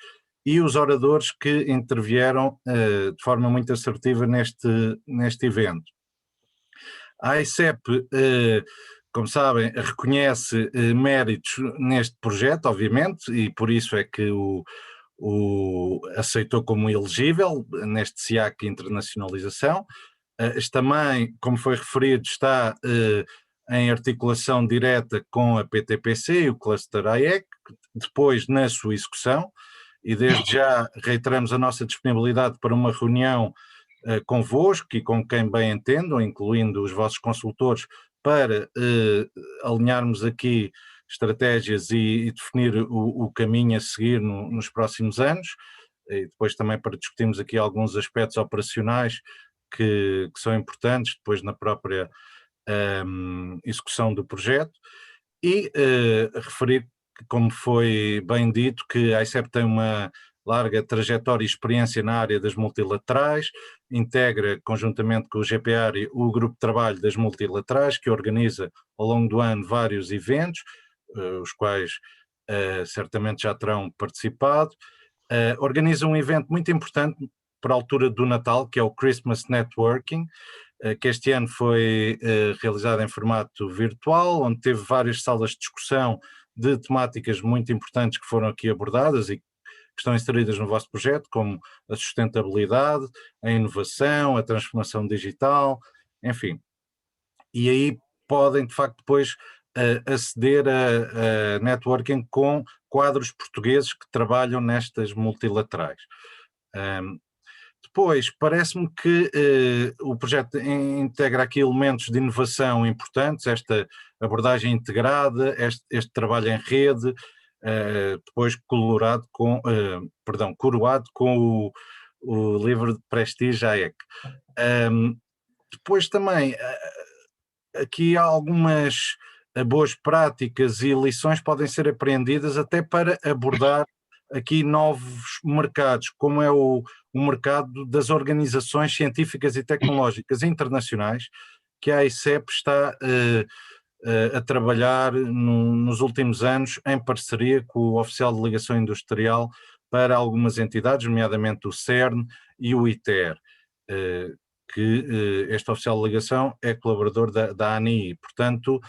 [SPEAKER 10] e os oradores que intervieram de forma muito assertiva neste evento. A AICEP, como sabem, reconhece méritos neste projeto, obviamente, e por isso é que o aceitou como elegível neste SIAC Internacionalização. Também, como foi referido, está em articulação direta com a PTPC e o Cluster AEC, depois na sua execução, e desde já reiteramos a nossa disponibilidade para uma reunião convosco e com quem bem entendam, incluindo os vossos consultores, para alinharmos aqui estratégias e definir o caminho a seguir nos próximos anos, e depois também para discutirmos aqui alguns aspectos operacionais que são importantes depois na própria execução do projeto, e referir, como foi bem dito, que a AICEP tem uma larga trajetória e experiência na área das multilaterais, integra conjuntamente com o GPARI o grupo de trabalho das multilaterais, que organiza ao longo do ano vários eventos, os quais certamente já terão participado. Organiza um evento muito importante para a altura do Natal, que é o Christmas Networking, que este ano foi realizado em formato virtual, onde teve várias salas de discussão de temáticas muito importantes que foram aqui abordadas e que estão inseridas no vosso projeto, como a sustentabilidade, a inovação, a transformação digital, enfim. E aí podem, de facto, depois aceder a networking com quadros portugueses que trabalham nestas multilaterais. Depois, parece-me que o projeto integra aqui elementos de inovação importantes, esta abordagem integrada, este trabalho em rede, depois coroado com o livro de prestígio AEC. Depois também, aqui há algumas boas práticas e lições podem ser apreendidas até para abordar aqui novos mercados, como é o mercado das organizações científicas e tecnológicas internacionais, que a AICEP está a trabalhar nos últimos anos em parceria com o Oficial de Ligação Industrial para algumas entidades, nomeadamente o CERN e o ITER, que este Oficial de Ligação é colaborador da ANI, portanto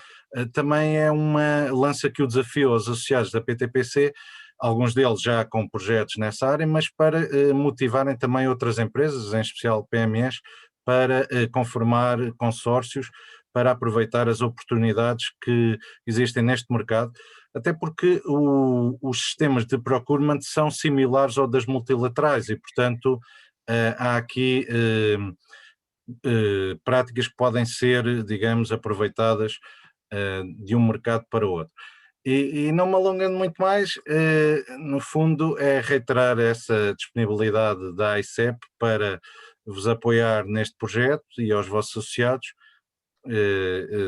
[SPEAKER 10] também é uma lança aqui o desafio aos associados da PTPC, alguns deles já com projetos nessa área, mas para motivarem também outras empresas, em especial PMEs, para conformar consórcios, para aproveitar as oportunidades que existem neste mercado, até porque os sistemas de procurement são similares ao das multilaterais e, portanto, há aqui práticas que podem ser, digamos, aproveitadas de um mercado para outro. E não me alongando muito mais, no fundo é reiterar essa disponibilidade da AICEP para vos apoiar neste projeto e aos vossos associados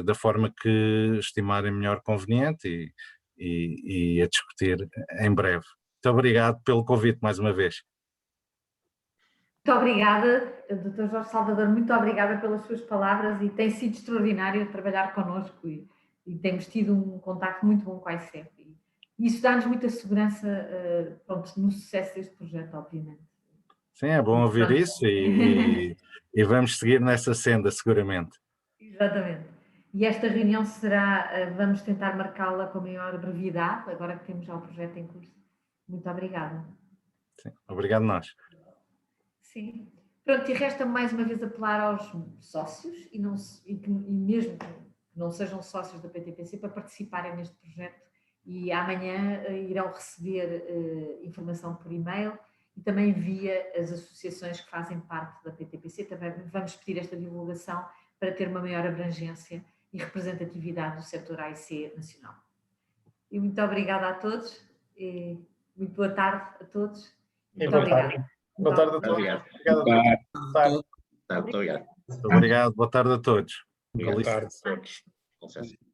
[SPEAKER 10] da forma que estimarem melhor conveniente e a discutir em breve. Muito obrigado pelo convite mais uma vez.
[SPEAKER 4] Muito obrigada, Dr. Jorge Salvador, muito obrigada pelas suas palavras e tem sido extraordinário trabalhar connosco e temos tido um contacto muito bom com a AICEP. E isso dá-nos muita segurança no sucesso deste projeto, obviamente.
[SPEAKER 10] Sim, é bom ouvir isso e vamos seguir nessa senda, seguramente.
[SPEAKER 4] Exatamente. E esta reunião vamos tentar marcá-la com a maior brevidade, agora que temos já o projeto em curso. Muito obrigada.
[SPEAKER 10] Sim, obrigado nós.
[SPEAKER 4] Sim. Pronto, e resta-me mais uma vez apelar aos sócios e mesmo que não sejam sócios da PTPC para participarem neste projeto e amanhã irão receber informação por e-mail e também via as associações que fazem parte da PTPC. Também vamos pedir esta divulgação para ter uma maior abrangência e representatividade do setor AIC nacional. E muito obrigada a todos, e muito boa tarde a todos. Muito obrigada.
[SPEAKER 2] Boa tarde a todos.
[SPEAKER 3] Obrigado.
[SPEAKER 2] Obrigado a todos.
[SPEAKER 3] Tá, muito obrigado.
[SPEAKER 10] Muito obrigado, boa tarde a todos.
[SPEAKER 5] Boa tarde a todos.
[SPEAKER 3] Com licença.